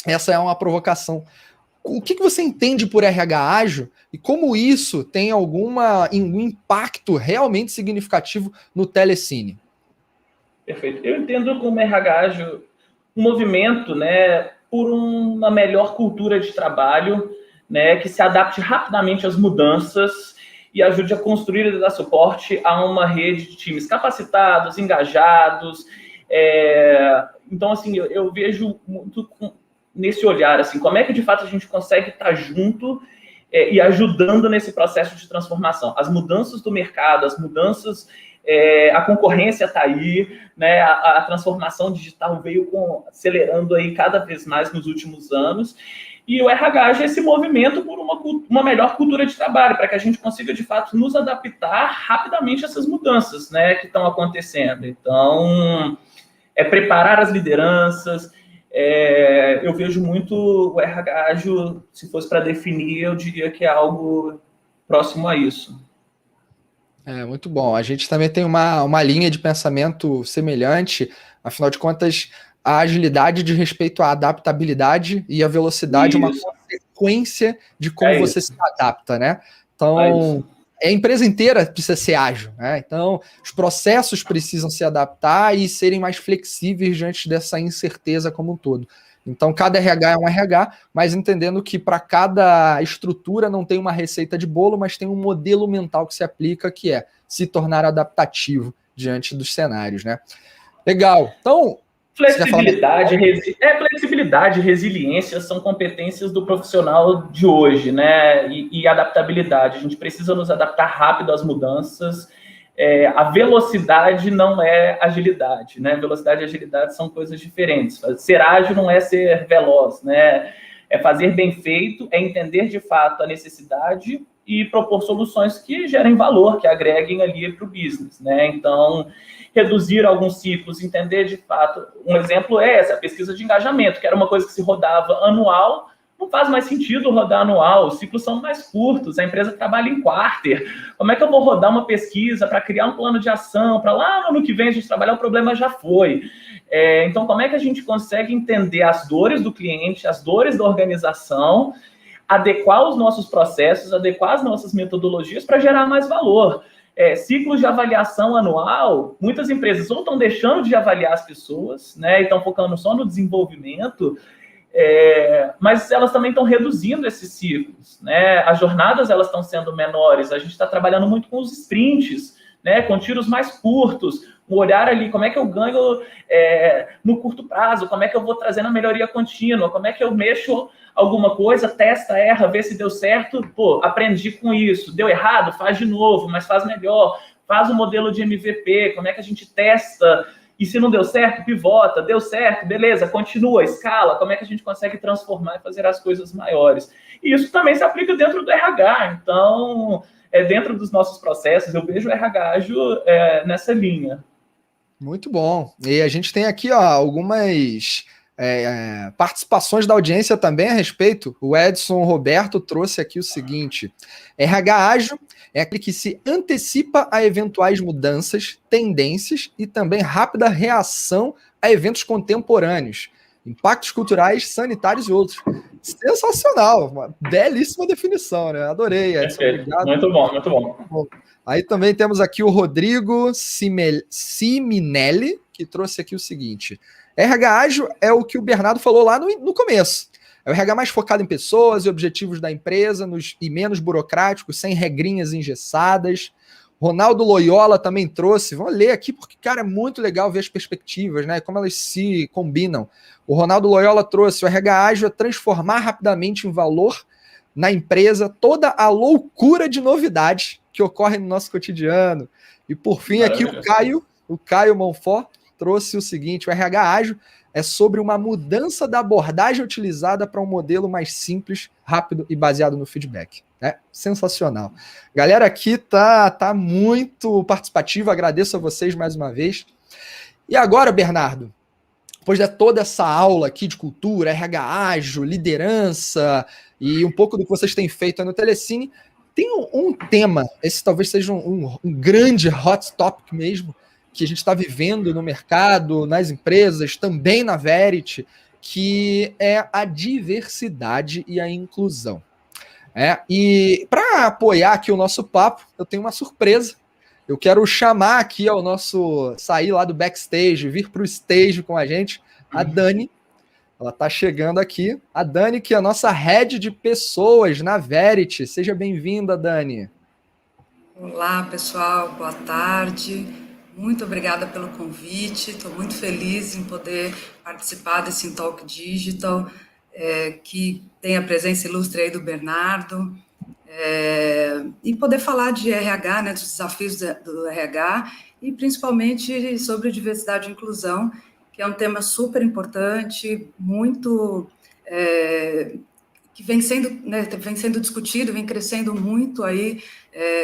Essa é uma provocação. O que você entende por RH ágil e como isso tem um impacto realmente significativo no Telecine? Perfeito. Eu entendo como RH ágil um movimento, né, por uma melhor cultura de trabalho, né, que se adapte rapidamente às mudanças e ajude a construir e dar suporte a uma rede de times capacitados, engajados. Então, assim, eu vejo muito nesse olhar, assim, como é que de fato a gente consegue estar junto e ajudando nesse processo de transformação. As mudanças do mercado, as mudanças, a concorrência está aí, né? A transformação digital veio acelerando aí cada vez mais nos últimos anos, e o RH é esse movimento por uma melhor cultura de trabalho, para que a gente consiga de fato nos adaptar rapidamente a essas mudanças, né, que estão acontecendo. Então, preparar as lideranças. Eu vejo muito o RH ágil, se fosse para definir, eu diria que é algo próximo a isso. Muito bom. A gente também tem uma linha de pensamento semelhante, afinal de contas, a agilidade diz respeito à adaptabilidade e a velocidade é uma consequência de como você se adapta, né? Então, a empresa inteira precisa ser ágil, né? Então, os processos precisam se adaptar e serem mais flexíveis diante dessa incerteza como um todo. Então, cada RH é um RH, mas entendendo que para cada estrutura não tem uma receita de bolo, mas tem um modelo mental que se aplica, que é se tornar adaptativo diante dos cenários, né? Legal. Então, flexibilidade e resiliência são competências do profissional de hoje, né? E adaptabilidade. A gente precisa nos adaptar rápido às mudanças. A velocidade não é agilidade, né? Velocidade e agilidade são coisas diferentes. Ser ágil não é ser veloz, né? É fazer bem feito, é entender de fato a necessidade e propor soluções que gerem valor, que agreguem ali para o business, né? Então, reduzir alguns ciclos, entender de fato. Um exemplo é essa, a pesquisa de engajamento, que era uma coisa que se rodava anual, não faz mais sentido rodar anual, os ciclos são mais curtos, a empresa trabalha em quarter. Como é que eu vou rodar uma pesquisa para criar um plano de ação, para lá no ano que vem a gente trabalhar, o problema já foi. Então, como é que a gente consegue entender as dores do cliente, as dores da organização, adequar os nossos processos, adequar as nossas metodologias para gerar mais valor? Ciclos de avaliação anual, muitas empresas ou estão deixando de avaliar as pessoas, né, e estão focando só no desenvolvimento, mas elas também estão reduzindo esses ciclos, né? As jornadas elas estão sendo menores, a gente está trabalhando muito com os sprints, né, com tiros mais curtos, um olhar ali, como é que eu ganho no curto prazo, como é que eu vou trazendo a melhoria contínua, como é que eu mexo alguma coisa, testa, erra, vê se deu certo, aprendi com isso, deu errado, faz de novo, mas faz melhor, faz um modelo de MVP, como é que a gente testa, e se não deu certo, pivota, deu certo, beleza, continua, escala, como é que a gente consegue transformar e fazer as coisas maiores. E isso também se aplica dentro do RH, então, dentro dos nossos processos, eu vejo o RH ágil nessa linha. Muito bom. E a gente tem aqui algumas participações da audiência também a respeito. O Edson Roberto trouxe aqui o seguinte: RH ágil é aquele que se antecipa a eventuais mudanças, tendências e também rápida reação a eventos contemporâneos, impactos culturais, sanitários e outros. Sensacional, uma belíssima definição, né? Adorei, Edson. Obrigado. Muito bom, muito bom. Aí também temos aqui o Rodrigo Siminelli, que trouxe aqui o seguinte: RH ágil é o que o Bernardo falou lá no começo. É o RH mais focado em pessoas e objetivos da empresa e menos burocrático, sem regrinhas engessadas. Ronaldo Loyola também trouxe. Vamos ler aqui porque, cara, é muito legal ver as perspectivas, né? Como elas se combinam. O Ronaldo Loyola trouxe: o RH ágil é transformar rapidamente em valor na empresa toda a loucura de novidades que ocorre no nosso cotidiano. E por fim, aqui o Caio Monfort trouxe o seguinte: o RH ágil é sobre uma mudança da abordagem utilizada para um modelo mais simples, rápido e baseado no feedback. É sensacional. Galera aqui tá muito participativa, agradeço a vocês mais uma vez. E agora, Bernardo, depois de toda essa aula aqui de cultura, RH ágil, liderança e um pouco do que vocês têm feito no Telecine, tem um tema, esse talvez seja um grande hot topic mesmo, que a gente está vivendo no mercado, nas empresas, também na Verity, que é a diversidade e a inclusão. E para apoiar aqui o nosso papo, eu tenho uma surpresa. Eu quero chamar aqui ao nosso, sair lá do backstage, vir para o stage com a gente, a Dani. Ela está chegando aqui. A Dani, que é a nossa head de pessoas na Verity. Seja bem-vinda, Dani. Olá, pessoal. Boa tarde. Muito obrigada pelo convite. Estou muito feliz em poder participar desse Talk Digital, que tem a presença ilustre aí do Bernardo, e poder falar de RH, né, dos desafios do RH, e principalmente sobre diversidade e inclusão, que é um tema super importante, muito que vem sendo discutido, vem crescendo muito aí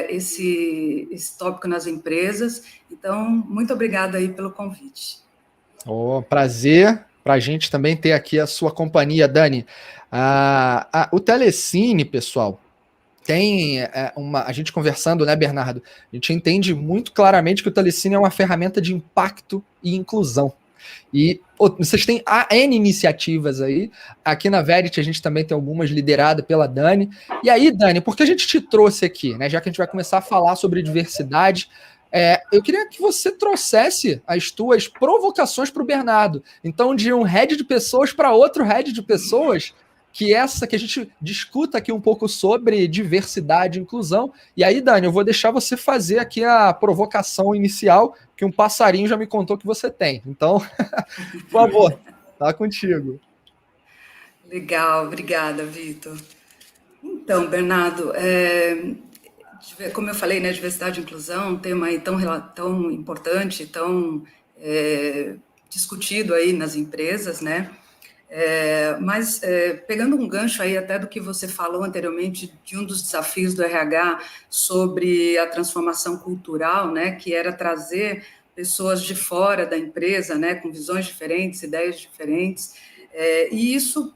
esse tópico nas empresas. Então, muito obrigada aí pelo convite. Prazer para a gente também ter aqui a sua companhia, Dani. O Telecine, pessoal, tem a gente conversando, né, Bernardo? A gente entende muito claramente que o Telecine é uma ferramenta de impacto e inclusão. E vocês têm N iniciativas aí. Aqui na Verity a gente também tem algumas lideradas pela Dani. E aí, Dani, por que a gente te trouxe aqui, né? Já que a gente vai começar a falar sobre diversidade, eu queria que você trouxesse as tuas provocações para o Bernardo. Então, de um head de pessoas para outro head de pessoas, que a gente discuta aqui um pouco sobre diversidade e inclusão. E aí, Dani, eu vou deixar você fazer aqui a provocação inicial, que um passarinho já me contou que você tem. Então, por favor, tá contigo. Legal, obrigada, Vitor. Então, Bernardo, como eu falei, né, diversidade e inclusão, um tema aí tão importante, tão discutido aí nas empresas, né? Mas pegando um gancho aí até do que você falou anteriormente, de um dos desafios do RH sobre a transformação cultural, né, que era trazer pessoas de fora da empresa, né, com visões diferentes, ideias diferentes, e isso,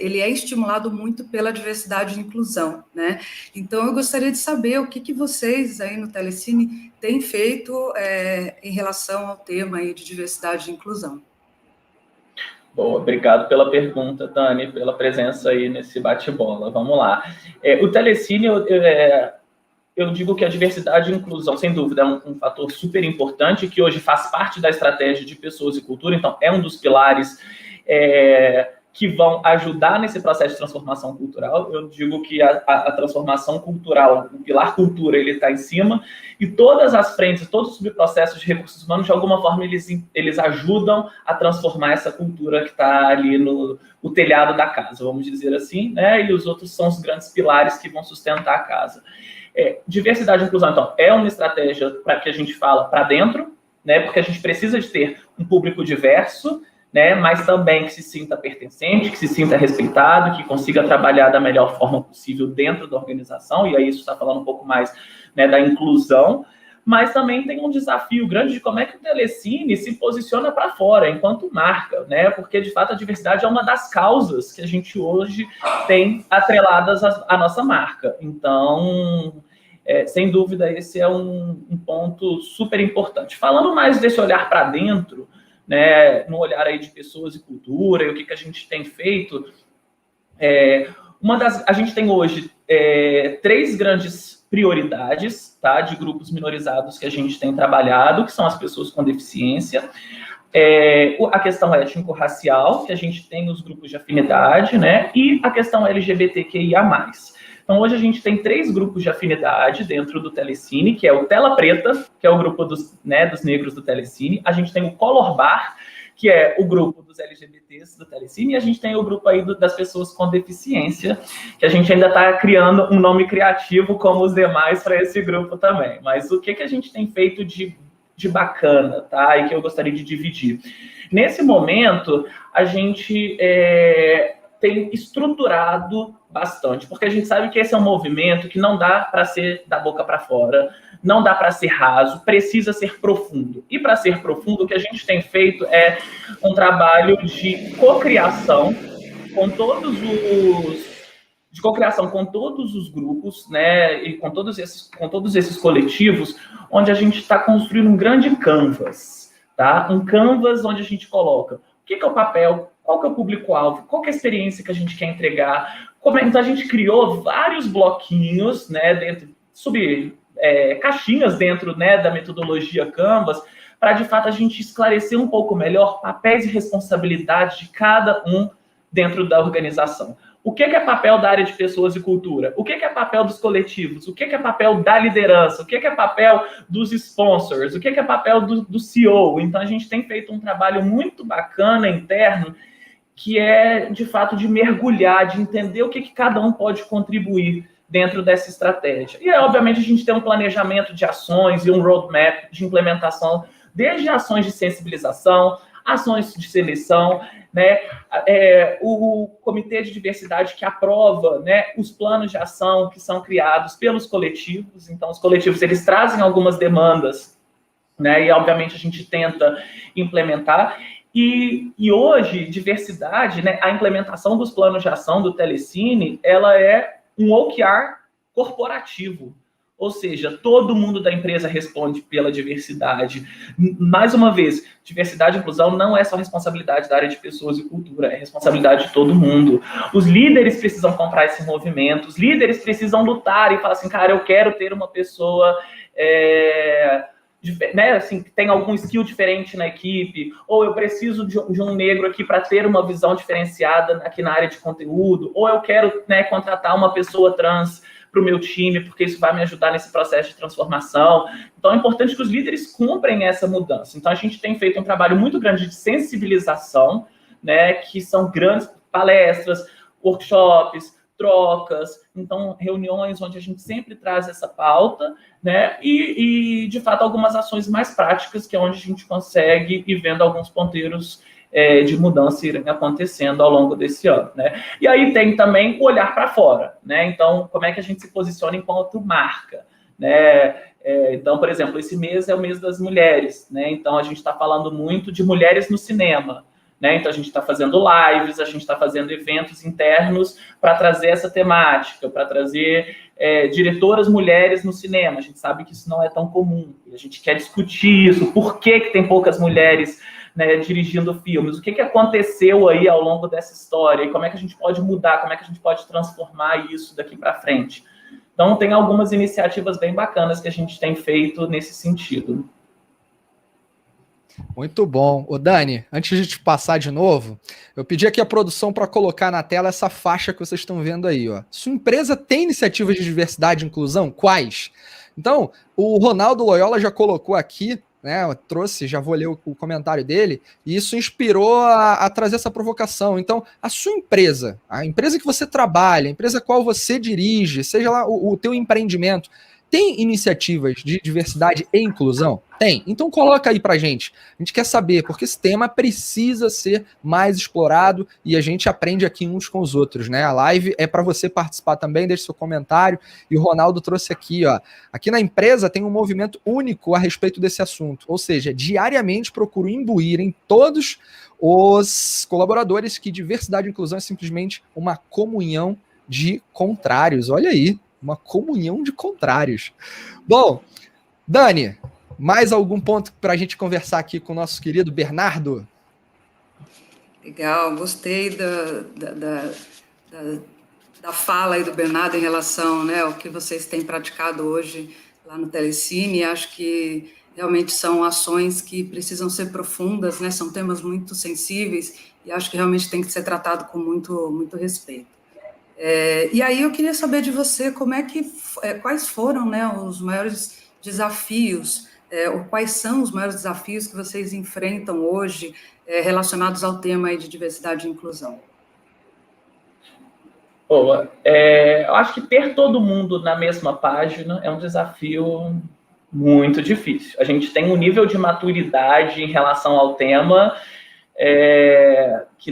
ele é estimulado muito pela diversidade e inclusão, né? Então, eu gostaria de saber o que vocês aí no Telecine têm feito em relação ao tema aí de diversidade e inclusão. Bom, obrigado pela pergunta, Dani, pela presença aí nesse bate-bola. Vamos lá. O Telecine, eu digo que a diversidade e inclusão, sem dúvida, é um fator super importante, que hoje faz parte da estratégia de pessoas e cultura, então é um dos pilares que vão ajudar nesse processo de transformação cultural. Eu digo que a transformação cultural, o pilar cultura, ele está em cima, e todas as frentes, todos os subprocessos de recursos humanos, de alguma forma, eles ajudam a transformar essa cultura que está ali no telhado da casa, vamos dizer assim, né? E os outros são os grandes pilares que vão sustentar a casa. Diversidade e inclusão, então, é uma estratégia para que a gente fala para dentro, né? Porque a gente precisa de ter um público diverso, né, mas também que se sinta pertencente, que se sinta respeitado, que consiga trabalhar da melhor forma possível dentro da organização, e aí isso está falando um pouco mais, né, da inclusão, mas também tem um desafio grande de como é que o Telecine se posiciona para fora, enquanto marca, né? Porque, de fato, a diversidade é uma das causas que a gente hoje tem atreladas à nossa marca. Então, sem dúvida, esse é um ponto super importante. Falando mais desse olhar para dentro, né, no olhar aí de pessoas e cultura, e o que a gente tem feito, a gente tem hoje 3 grandes prioridades, tá, de grupos minorizados que a gente tem trabalhado, que são as pessoas com deficiência, a questão étnico-racial, que a gente tem os grupos de afinidade, né, e a questão LGBTQIA+. Então, hoje a gente tem 3 grupos de afinidade dentro do Telecine, que é o Tela Preta, que é o grupo dos negros do Telecine. A gente tem o Color Bar, que é o grupo dos LGBTs do Telecine, e a gente tem o grupo aí das pessoas com deficiência, que a gente ainda está criando um nome criativo como os demais para esse grupo também. Mas o que a gente tem feito de bacana, tá? E que eu gostaria de dividir. Nesse momento, a gente tem estruturado bastante, porque a gente sabe que esse é um movimento que não dá para ser da boca para fora, não dá para ser raso, precisa ser profundo. E para ser profundo, o que a gente tem feito é um trabalho de cocriação com todos os grupos, né, e com todos esses coletivos, onde a gente está construindo um grande canvas, tá? Um canvas onde a gente coloca o que é o papel, qual que é o público-alvo, qual que é a experiência que a gente quer entregar. Então, a gente criou vários bloquinhos, né, caixinhas dentro, né, da metodologia Canvas, para, de fato, a gente esclarecer um pouco melhor papéis e responsabilidades de cada um dentro da organização. O que é papel da área de pessoas e cultura? O que é papel dos coletivos? O que é papel da liderança? O que é papel dos sponsors? O que é papel do CEO? Então, a gente tem feito um trabalho muito bacana interno, que é, de fato, de mergulhar, de entender o que cada um pode contribuir dentro dessa estratégia. E, obviamente, a gente tem um planejamento de ações e um roadmap de implementação, desde ações de sensibilização, ações de seleção, né? O Comitê de Diversidade que aprova, né, os planos de ação que são criados pelos coletivos. Então, os coletivos, eles trazem algumas demandas, né, e, obviamente, a gente tenta implementar. E hoje, diversidade, né, a implementação dos planos de ação do Telecine, ela é um OKR corporativo. Ou seja, todo mundo da empresa responde pela diversidade. Mais uma vez, diversidade e inclusão não é só responsabilidade da área de pessoas e cultura, é responsabilidade de todo mundo. Os líderes precisam comprar esse movimento, os líderes precisam lutar e falar assim, cara, eu quero ter uma pessoa né, assim, que tem algum skill diferente na equipe, ou eu preciso de um negro aqui para ter uma visão diferenciada aqui na área de conteúdo, ou eu quero, né, contratar uma pessoa trans para o meu time, porque isso vai me ajudar nesse processo de transformação. Então, é importante que os líderes cumprem essa mudança. Então, a gente tem feito um trabalho muito grande de sensibilização, né, que são grandes palestras, workshops, trocas, então, reuniões onde a gente sempre traz essa pauta, né, e de fato, algumas ações mais práticas, que é onde a gente consegue ir vendo alguns ponteiros de mudança irem acontecendo ao longo desse ano, né? E aí tem também o olhar para fora, né? Então, como é que a gente se posiciona enquanto marca, né? Então, por exemplo, esse mês é o mês das mulheres, né? Então, a gente está falando muito de mulheres no cinema, né? Então, a gente está fazendo lives, a gente está fazendo eventos internos para trazer essa temática, para trazer diretoras mulheres no cinema. A gente sabe que isso não é tão comum, a gente quer discutir isso, por que tem poucas mulheres, né, dirigindo filmes, o que aconteceu aí ao longo dessa história, e como é que a gente pode mudar, como é que a gente pode transformar isso daqui para frente. Então, tem algumas iniciativas bem bacanas que a gente tem feito nesse sentido. Muito bom. Ô Dani, antes de te passar de novo, eu pedi aqui a produção para colocar na tela essa faixa que vocês estão vendo aí, ó. Sua empresa tem iniciativas de diversidade e inclusão? Quais? Então, o Ronaldo Loyola já colocou aqui, né, trouxe, já vou ler o comentário dele, e isso inspirou a trazer essa provocação. Então, a sua empresa, a empresa que você trabalha, a empresa a qual você dirige, seja lá o teu empreendimento, Tem iniciativas de diversidade e inclusão? Tem. Então coloca aí pra gente. A gente quer saber, porque esse tema precisa ser mais explorado e a gente aprende aqui uns com os outros, né? A live é para você participar também, deixe seu comentário. E o Ronaldo trouxe aqui, ó. Aqui na empresa tem um movimento único a respeito desse assunto. Ou seja, diariamente procuro imbuir em todos os colaboradores que diversidade e inclusão é simplesmente uma comunhão de contrários. Olha aí. Uma comunhão de contrários. Bom, Dani, mais algum ponto para a gente conversar aqui com o nosso querido Bernardo? Legal, gostei da fala aí do Bernardo em relação, né, ao que vocês têm praticado hoje lá no Telecine. Acho que realmente são ações que precisam ser profundas, né, são temas muito sensíveis e acho que realmente tem que ser tratado com muito respeito. E aí eu queria saber de você quais foram, né, os maiores desafios, ou quais são os maiores desafios que vocês enfrentam hoje relacionados ao tema aí de diversidade e inclusão. Boa. Eu acho que ter todo mundo na mesma página é um desafio muito difícil. A gente tem um nível de maturidade em relação ao tema que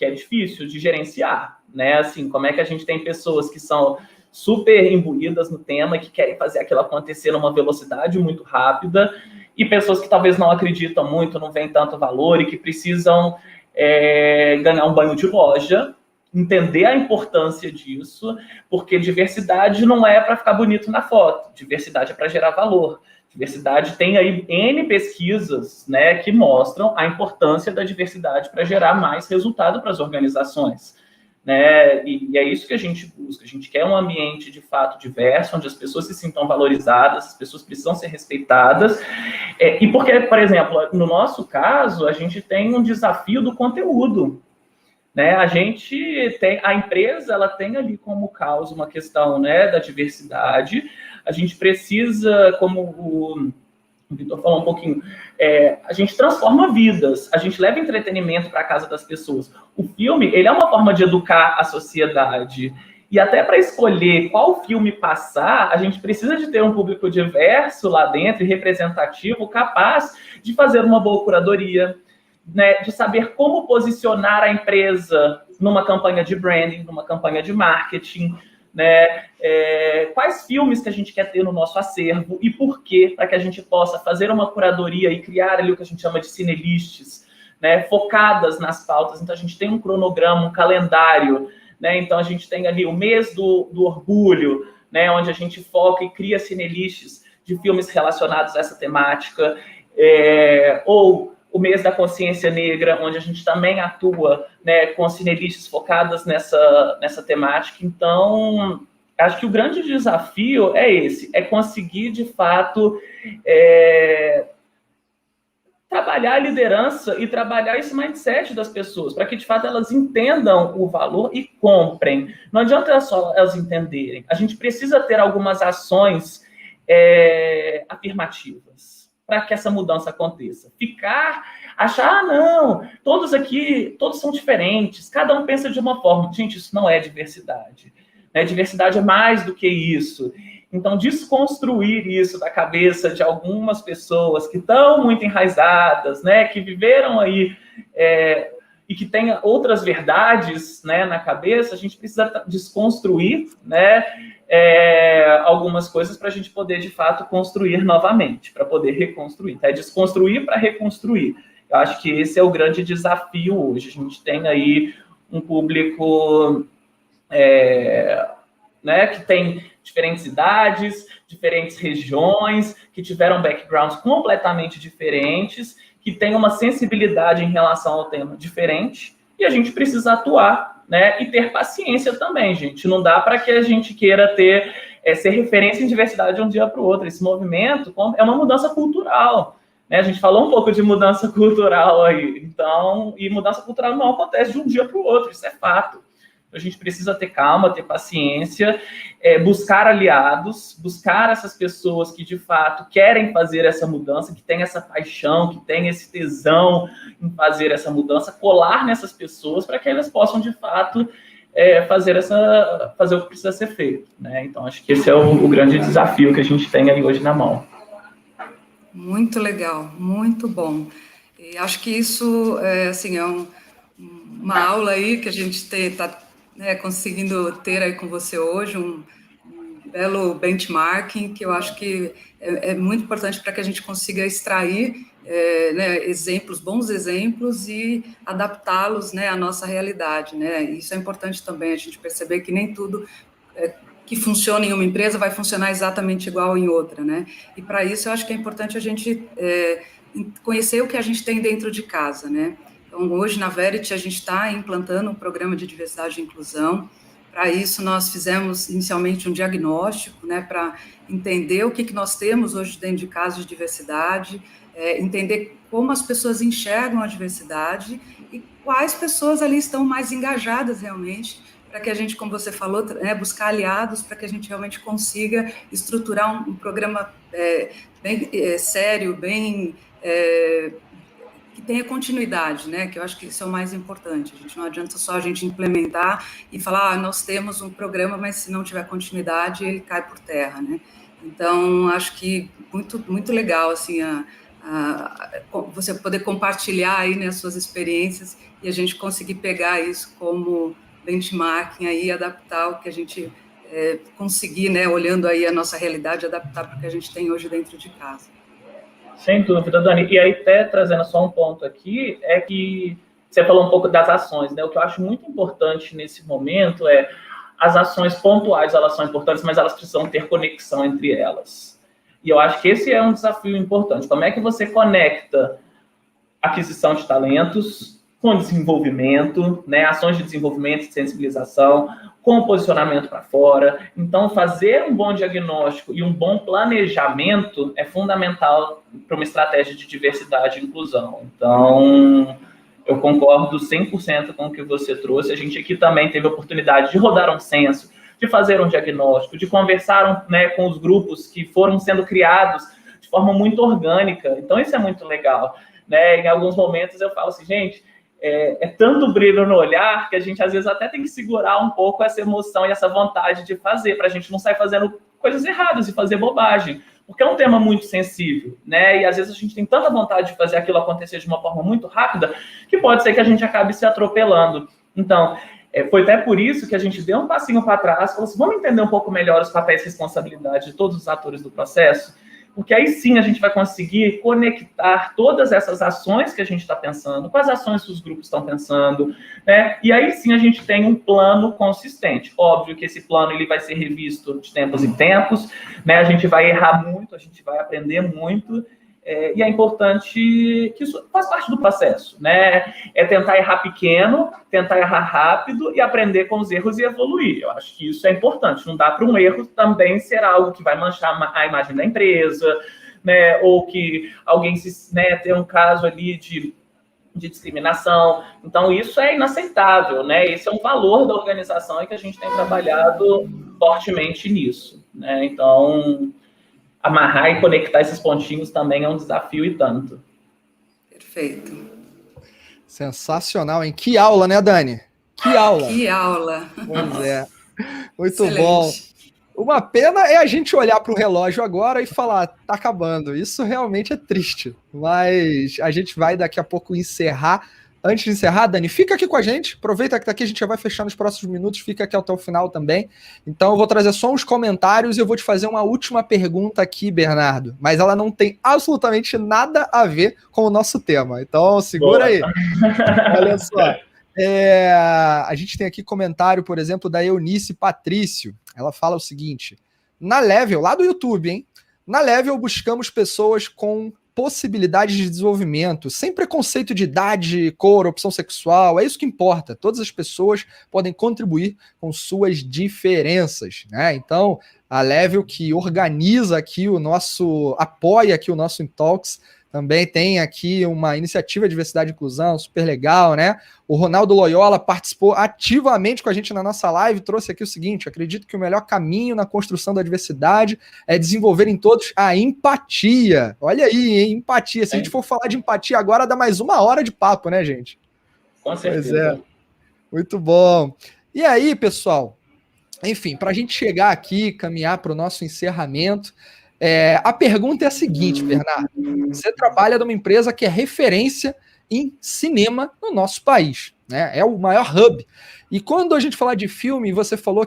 é difícil de gerenciar. Né? Assim, como é que a gente tem pessoas que são super imbuídas no tema, que querem fazer aquilo acontecer numa velocidade muito rápida, e pessoas que talvez não acreditam muito, não veem tanto valor e que precisam ganhar um banho de loja, entender a importância disso, porque diversidade não é para ficar bonito na foto, diversidade é para gerar valor. Diversidade tem aí N pesquisas, né, que mostram a importância da diversidade para gerar mais resultado para as organizações. Né? E é isso que a gente busca. A gente quer um ambiente, de fato, diverso, onde as pessoas se sintam valorizadas, as pessoas precisam ser respeitadas. E porque, por exemplo, no nosso caso, a gente tem um desafio do conteúdo. Né? A empresa, ela tem ali como causa uma questão, né, da diversidade. A gente precisa, como o Vitor falou um pouquinho, a gente transforma vidas, a gente leva entretenimento para a casa das pessoas. O filme, ele é uma forma de educar a sociedade. E até para escolher qual filme passar, a gente precisa de ter um público diverso lá dentro e representativo, capaz de fazer uma boa curadoria, né, de saber como posicionar a empresa numa campanha de branding, numa campanha de marketing, né? Quais filmes que a gente quer ter no nosso acervo e por quê, para que a gente possa fazer uma curadoria e criar ali o que a gente chama de cinelists, né, focadas nas pautas. Então a gente tem um cronograma, um calendário, né? Então a gente tem ali o mês do orgulho, né, onde a gente foca e cria cinelists de filmes relacionados a essa temática, ou o mês da consciência negra, onde a gente também atua, né, com cinelistas focadas nessa temática. Então, acho que o grande desafio é esse, é conseguir, de fato, trabalhar a liderança e trabalhar esse mindset das pessoas, para que, de fato, elas entendam o valor e comprem. Não adianta só elas entenderem. A gente precisa ter algumas ações afirmativas para que essa mudança aconteça. Achar, não, todos são diferentes, cada um pensa de uma forma. Gente, isso não é diversidade. Né? Diversidade é mais do que isso. Então, desconstruir isso da cabeça de algumas pessoas que estão muito enraizadas, né, que viveram aí e que têm outras verdades, né, na cabeça, a gente precisa desconstruir, né, algumas coisas para a gente poder, de fato, construir novamente, para poder reconstruir. Tá? É desconstruir para reconstruir. Eu acho que esse é o grande desafio hoje. A gente tem aí um público né, que tem diferentes idades, diferentes regiões, que tiveram backgrounds completamente diferentes, que tem uma sensibilidade em relação ao tema diferente, e a gente precisa atuar, né, e ter paciência também, gente. Não dá para que a gente queira ser referência em diversidade de um dia para o outro. Esse movimento é uma mudança cultural, né? A gente falou um pouco de mudança cultural aí, então, e mudança cultural não acontece de um dia para o outro, isso é fato. A gente precisa ter calma, ter paciência, buscar aliados, buscar essas pessoas que, de fato, querem fazer essa mudança, que têm essa paixão, que têm esse tesão em fazer essa mudança, colar nessas pessoas para que elas possam, de fato, fazer o que precisa ser feito, né? Então, acho que esse é o grande desafio que a gente tem aí hoje na mão. Muito legal, muito bom. E acho que isso assim, uma aula aí que a gente está conseguindo ter aí com você hoje, um belo benchmarking, que eu acho que é muito importante para que a gente consiga extrair bons exemplos e adaptá-los, né, à nossa realidade, né? Isso é importante também, a gente perceber que nem tudo que funciona em uma empresa vai funcionar exatamente igual em outra, né? E para isso eu acho que é importante a gente conhecer o que a gente tem dentro de casa, né? Então, hoje na Verity a gente está implantando um programa de diversidade e inclusão. Para isso, nós fizemos inicialmente um diagnóstico, né, para entender o que nós temos hoje dentro de casa de diversidade, entender como as pessoas enxergam a diversidade e quais pessoas ali estão mais engajadas realmente, para que a gente, como você falou, buscar aliados para que a gente realmente consiga estruturar um programa bem sério, bem... que tenha continuidade, né? Que eu acho que isso é o mais importante. A gente não adianta só a gente implementar e falar, nós temos um programa, mas se não tiver continuidade, ele cai por terra, né? Então, acho que muito legal, assim, você poder compartilhar aí, né, as suas experiências e a gente conseguir pegar isso como benchmarking aí, adaptar o que a gente conseguir, né, olhando aí a nossa realidade, adaptar para o que a gente tem hoje dentro de casa. Sem dúvida, Dani. E aí, até trazendo só um ponto aqui, é que você falou um pouco das ações, né? O que eu acho muito importante nesse momento as ações pontuais, elas são importantes, mas elas precisam ter conexão entre elas. E eu acho que esse é um desafio importante. Como é que você conecta aquisição de talentos com desenvolvimento, né? Ações de desenvolvimento e de sensibilização, com posicionamento para fora. Então, fazer um bom diagnóstico e um bom planejamento é fundamental para uma estratégia de diversidade e inclusão. Então, eu concordo 100% com o que você trouxe. A gente aqui também teve a oportunidade de rodar um censo, de fazer um diagnóstico, de conversar, né, com os grupos que foram sendo criados de forma muito orgânica. Então, isso é muito legal, né? Em alguns momentos eu falo assim, gente, é tanto brilho no olhar que a gente às vezes até tem que segurar um pouco essa emoção e essa vontade de fazer, para a gente não sair fazendo coisas erradas e fazer bobagem, porque é um tema muito sensível, né? E às vezes a gente tem tanta vontade de fazer aquilo acontecer de uma forma muito rápida que pode ser que a gente acabe se atropelando. Então, foi até por isso que a gente deu um passinho para trás, falou assim, vamos entender um pouco melhor os papéis e responsabilidades de todos os atores do processo, porque aí sim a gente vai conseguir conectar todas essas ações que a gente está pensando, com as ações que os grupos estão pensando, né? E aí sim a gente tem um plano consistente. Óbvio que esse plano ele vai ser revisto de tempos em tempos, né? A gente vai errar muito, a gente vai aprender muito, e é importante que isso faz parte do processo, né? É tentar errar pequeno, tentar errar rápido e aprender com os erros e evoluir. Eu acho que isso é importante. Não dá para um erro também ser algo que vai manchar a imagem da empresa, né? Ou que alguém tem um caso ali de discriminação. Então, isso é inaceitável, né? Esse é um valor da organização e que a gente tem trabalhado fortemente nisso, né? Então, amarrar e conectar esses pontinhos também é um desafio e tanto. Perfeito. Sensacional, hein? Que aula, né, Dani? Que aula. Que aula. Pois é. Muito Excelente. Bom. Uma pena é a gente olhar para o relógio agora e falar, tá acabando. Isso realmente é triste. Mas a gente vai daqui a pouco encerrar. Antes de encerrar, Dani, fica aqui com a gente. Aproveita que daqui a gente já vai fechar nos próximos minutos. Fica aqui até o final também. Então eu vou trazer só uns comentários e eu vou te fazer uma última pergunta aqui, Bernardo. Mas ela não tem absolutamente nada a ver com o nosso tema. Então segura aí. Olha só. A gente tem aqui comentário, por exemplo, da Eunice Patrício. Ela fala o seguinte: na Level, lá do YouTube, hein? Na Level buscamos pessoas com possibilidades de desenvolvimento, sem preconceito de idade, cor, opção sexual, é isso que importa. Todas as pessoas podem contribuir com suas diferenças, né? Então, a Level, que organiza aqui apoia aqui o nosso Intalks, também tem aqui uma iniciativa de diversidade e inclusão, super legal, né? O Ronaldo Loyola participou ativamente com a gente na nossa live, trouxe aqui o seguinte: acredito que o melhor caminho na construção da diversidade é desenvolver em todos a empatia. Olha aí, hein? Empatia. Se a gente for falar de empatia agora, dá mais 1 hora de papo, né, gente? Com certeza. Pois é. Muito bom. E aí, pessoal, enfim, para a gente chegar aqui, caminhar para o nosso encerramento, a pergunta é a seguinte, Bernardo. Você trabalha numa empresa que é referência em cinema no nosso país, né? É o maior hub. E quando a gente falar de filme, você falou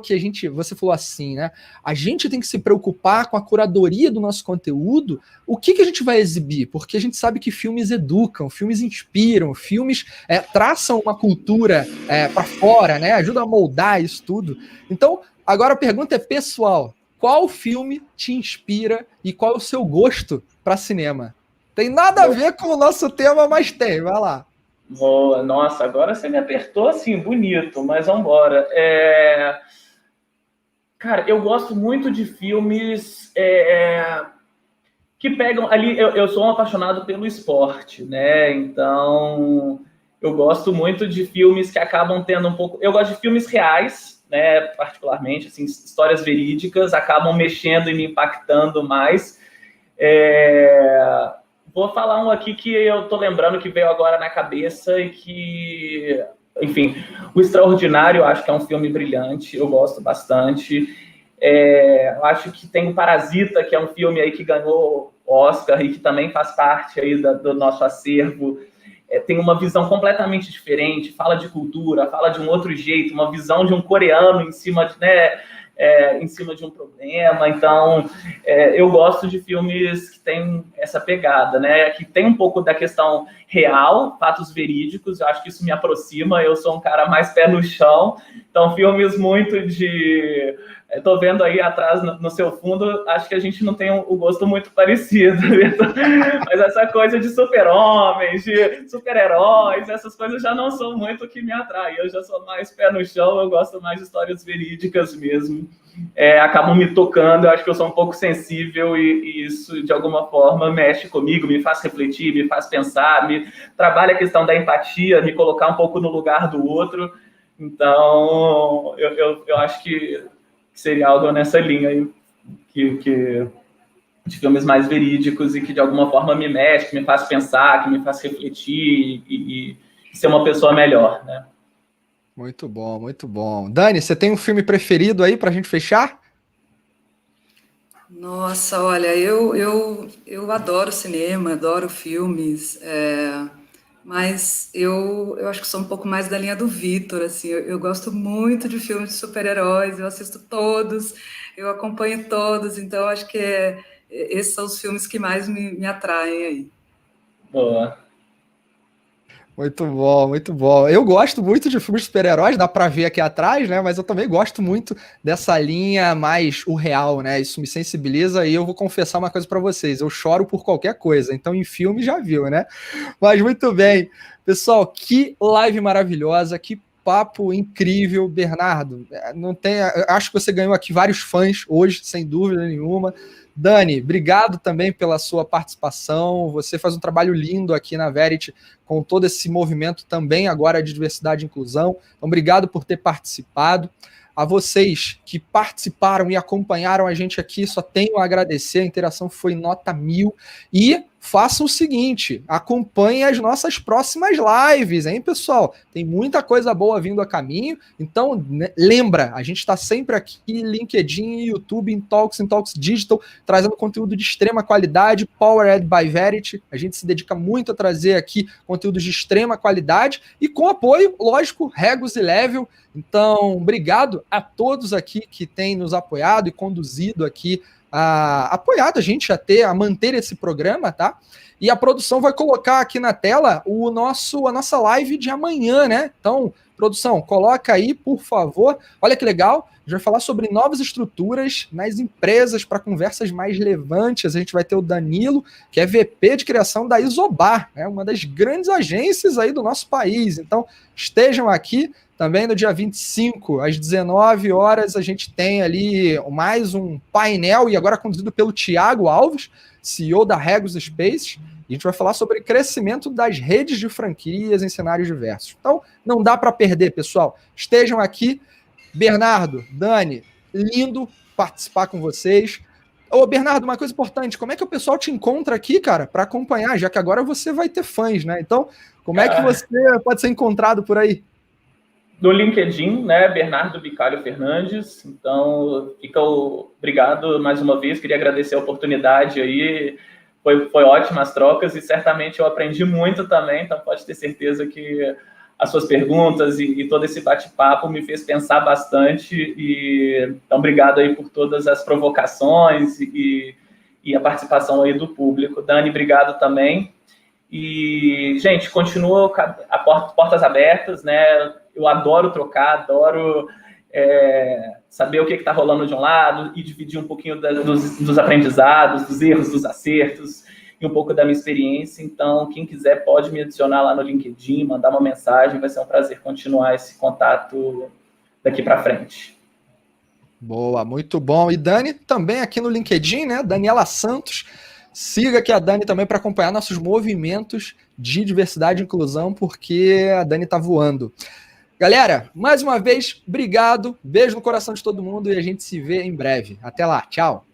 assim, né? A gente tem que se preocupar com a curadoria do nosso conteúdo. O que a gente vai exibir? Porque a gente sabe que filmes educam, filmes inspiram, filmes traçam uma cultura para fora, né? Ajudam a moldar isso tudo. Então, agora a pergunta é pessoal. Qual filme te inspira e qual é o seu gosto para cinema? Tem nada a ver com o nosso tema, mas tem. Vai lá. Boa, nossa, agora você me apertou assim, bonito, mas vamos embora. Cara, eu gosto muito de filmes que pegam ali. Eu sou um apaixonado pelo esporte, né? Então, eu gosto muito de filmes que acabam tendo um pouco. Eu gosto de filmes reais, né? Particularmente, assim, histórias verídicas acabam mexendo e me impactando mais. Vou falar um aqui que eu tô lembrando que veio agora na cabeça e que, enfim, O Extraordinário, eu acho que é um filme brilhante, eu gosto bastante. Eu acho que tem o Parasita, que é um filme aí que ganhou Oscar e que também faz parte aí do nosso acervo. Tem uma visão completamente diferente, fala de cultura, fala de um outro jeito, uma visão de um coreano em cima de, em cima de um problema. Então, eu gosto de filmes que têm essa pegada, né? Que tem um pouco da questão real, fatos verídicos. Eu acho que isso me aproxima. Eu sou um cara mais pé no chão. Então, filmes muito de... Estou vendo aí atrás no seu fundo, acho que a gente não tem o gosto muito parecido. Mas essa coisa de super-homens, de super-heróis, essas coisas já não são muito o que me atrai. Eu já sou mais pé no chão, eu gosto mais de histórias verídicas mesmo. Acabam me tocando, eu acho que eu sou um pouco sensível e isso, de alguma forma, mexe comigo, me faz refletir, me faz pensar, trabalha a questão da empatia, me colocar um pouco no lugar do outro. Então, eu acho que seria algo nessa linha aí, de filmes mais verídicos e que de alguma forma me mexe, que me faz pensar, que me faz refletir e ser uma pessoa melhor, né? Muito bom, muito bom. Dani, você tem um filme preferido aí pra gente fechar? Nossa, olha, eu adoro cinema, adoro filmes, mas eu acho que sou um pouco mais da linha do Vitor, assim, eu gosto muito de filmes de super-heróis, eu assisto todos, eu acompanho todos, então acho que esses são os filmes que mais me atraem aí. Boa. Muito bom, muito bom. Eu gosto muito de filmes de super-heróis, dá pra ver aqui atrás, né? Mas eu também gosto muito dessa linha mais o real, né? Isso me sensibiliza e eu vou confessar uma coisa pra vocês. Eu choro por qualquer coisa, então em filme já viu, né? Mas muito bem. Pessoal, que live maravilhosa, que papo incrível, Bernardo. Acho que você ganhou aqui vários fãs hoje, sem dúvida nenhuma. Dani, obrigado também pela sua participação. Você faz um trabalho lindo aqui na Verity com todo esse movimento também agora de diversidade e inclusão. Então, obrigado por ter participado. A vocês que participaram e acompanharam a gente aqui, só tenho a agradecer. A interação foi nota 1000. E façam o seguinte, acompanhem as nossas próximas lives, hein, pessoal? Tem muita coisa boa vindo a caminho. Então, lembra, a gente está sempre aqui, LinkedIn, YouTube, em Talks Digital, trazendo conteúdo de extrema qualidade, Powered by Verity. A gente se dedica muito a trazer aqui conteúdos de extrema qualidade e com apoio, lógico, Regus e Level. Então, obrigado a todos aqui que têm nos apoiado e conduzido aqui, apoiado a gente a manter esse programa, tá? E a produção vai colocar aqui na tela a nossa live de amanhã, né? Então, produção, coloca aí, por favor. Olha que legal, a gente vai falar sobre novas estruturas nas empresas para conversas mais relevantes. A gente vai ter o Danilo, que é VP de criação da Isobar, né? Uma das grandes agências aí do nosso país. Então, estejam aqui. Também no dia 25, às 19 horas, a gente tem ali mais um painel, e agora conduzido pelo Thiago Alves, CEO da Regus Space. E a gente vai falar sobre crescimento das redes de franquias em cenários diversos. Então, não dá para perder, pessoal. Estejam aqui. Bernardo, Dani, lindo participar com vocês. Ô, Bernardo, uma coisa importante, como é que o pessoal te encontra aqui, cara, para acompanhar? Já que agora você vai ter fãs, né? Então, como é que você pode ser encontrado por aí? No LinkedIn, né, Bernardo Bicalho Fernandes. Então, obrigado mais uma vez. Queria agradecer a oportunidade aí. Foi ótima as trocas e certamente eu aprendi muito também. Então, pode ter certeza que as suas perguntas e todo esse bate-papo me fez pensar bastante. Então, obrigado aí por todas as provocações e a participação aí do público. Dani, obrigado também. E, gente, continua portas abertas, né? Eu adoro trocar, adoro saber o que está rolando de um lado e dividir um pouquinho dos aprendizados, dos erros, dos acertos e um pouco da minha experiência. Então, quem quiser pode me adicionar lá no LinkedIn, mandar uma mensagem, vai ser um prazer continuar esse contato daqui para frente. Boa, muito bom. E Dani também aqui no LinkedIn, né? Daniela Santos. Siga aqui a Dani também para acompanhar nossos movimentos de diversidade e inclusão, porque a Dani tá voando. Galera, mais uma vez, obrigado. Beijo no coração de todo mundo e a gente se vê em breve. Até lá, tchau.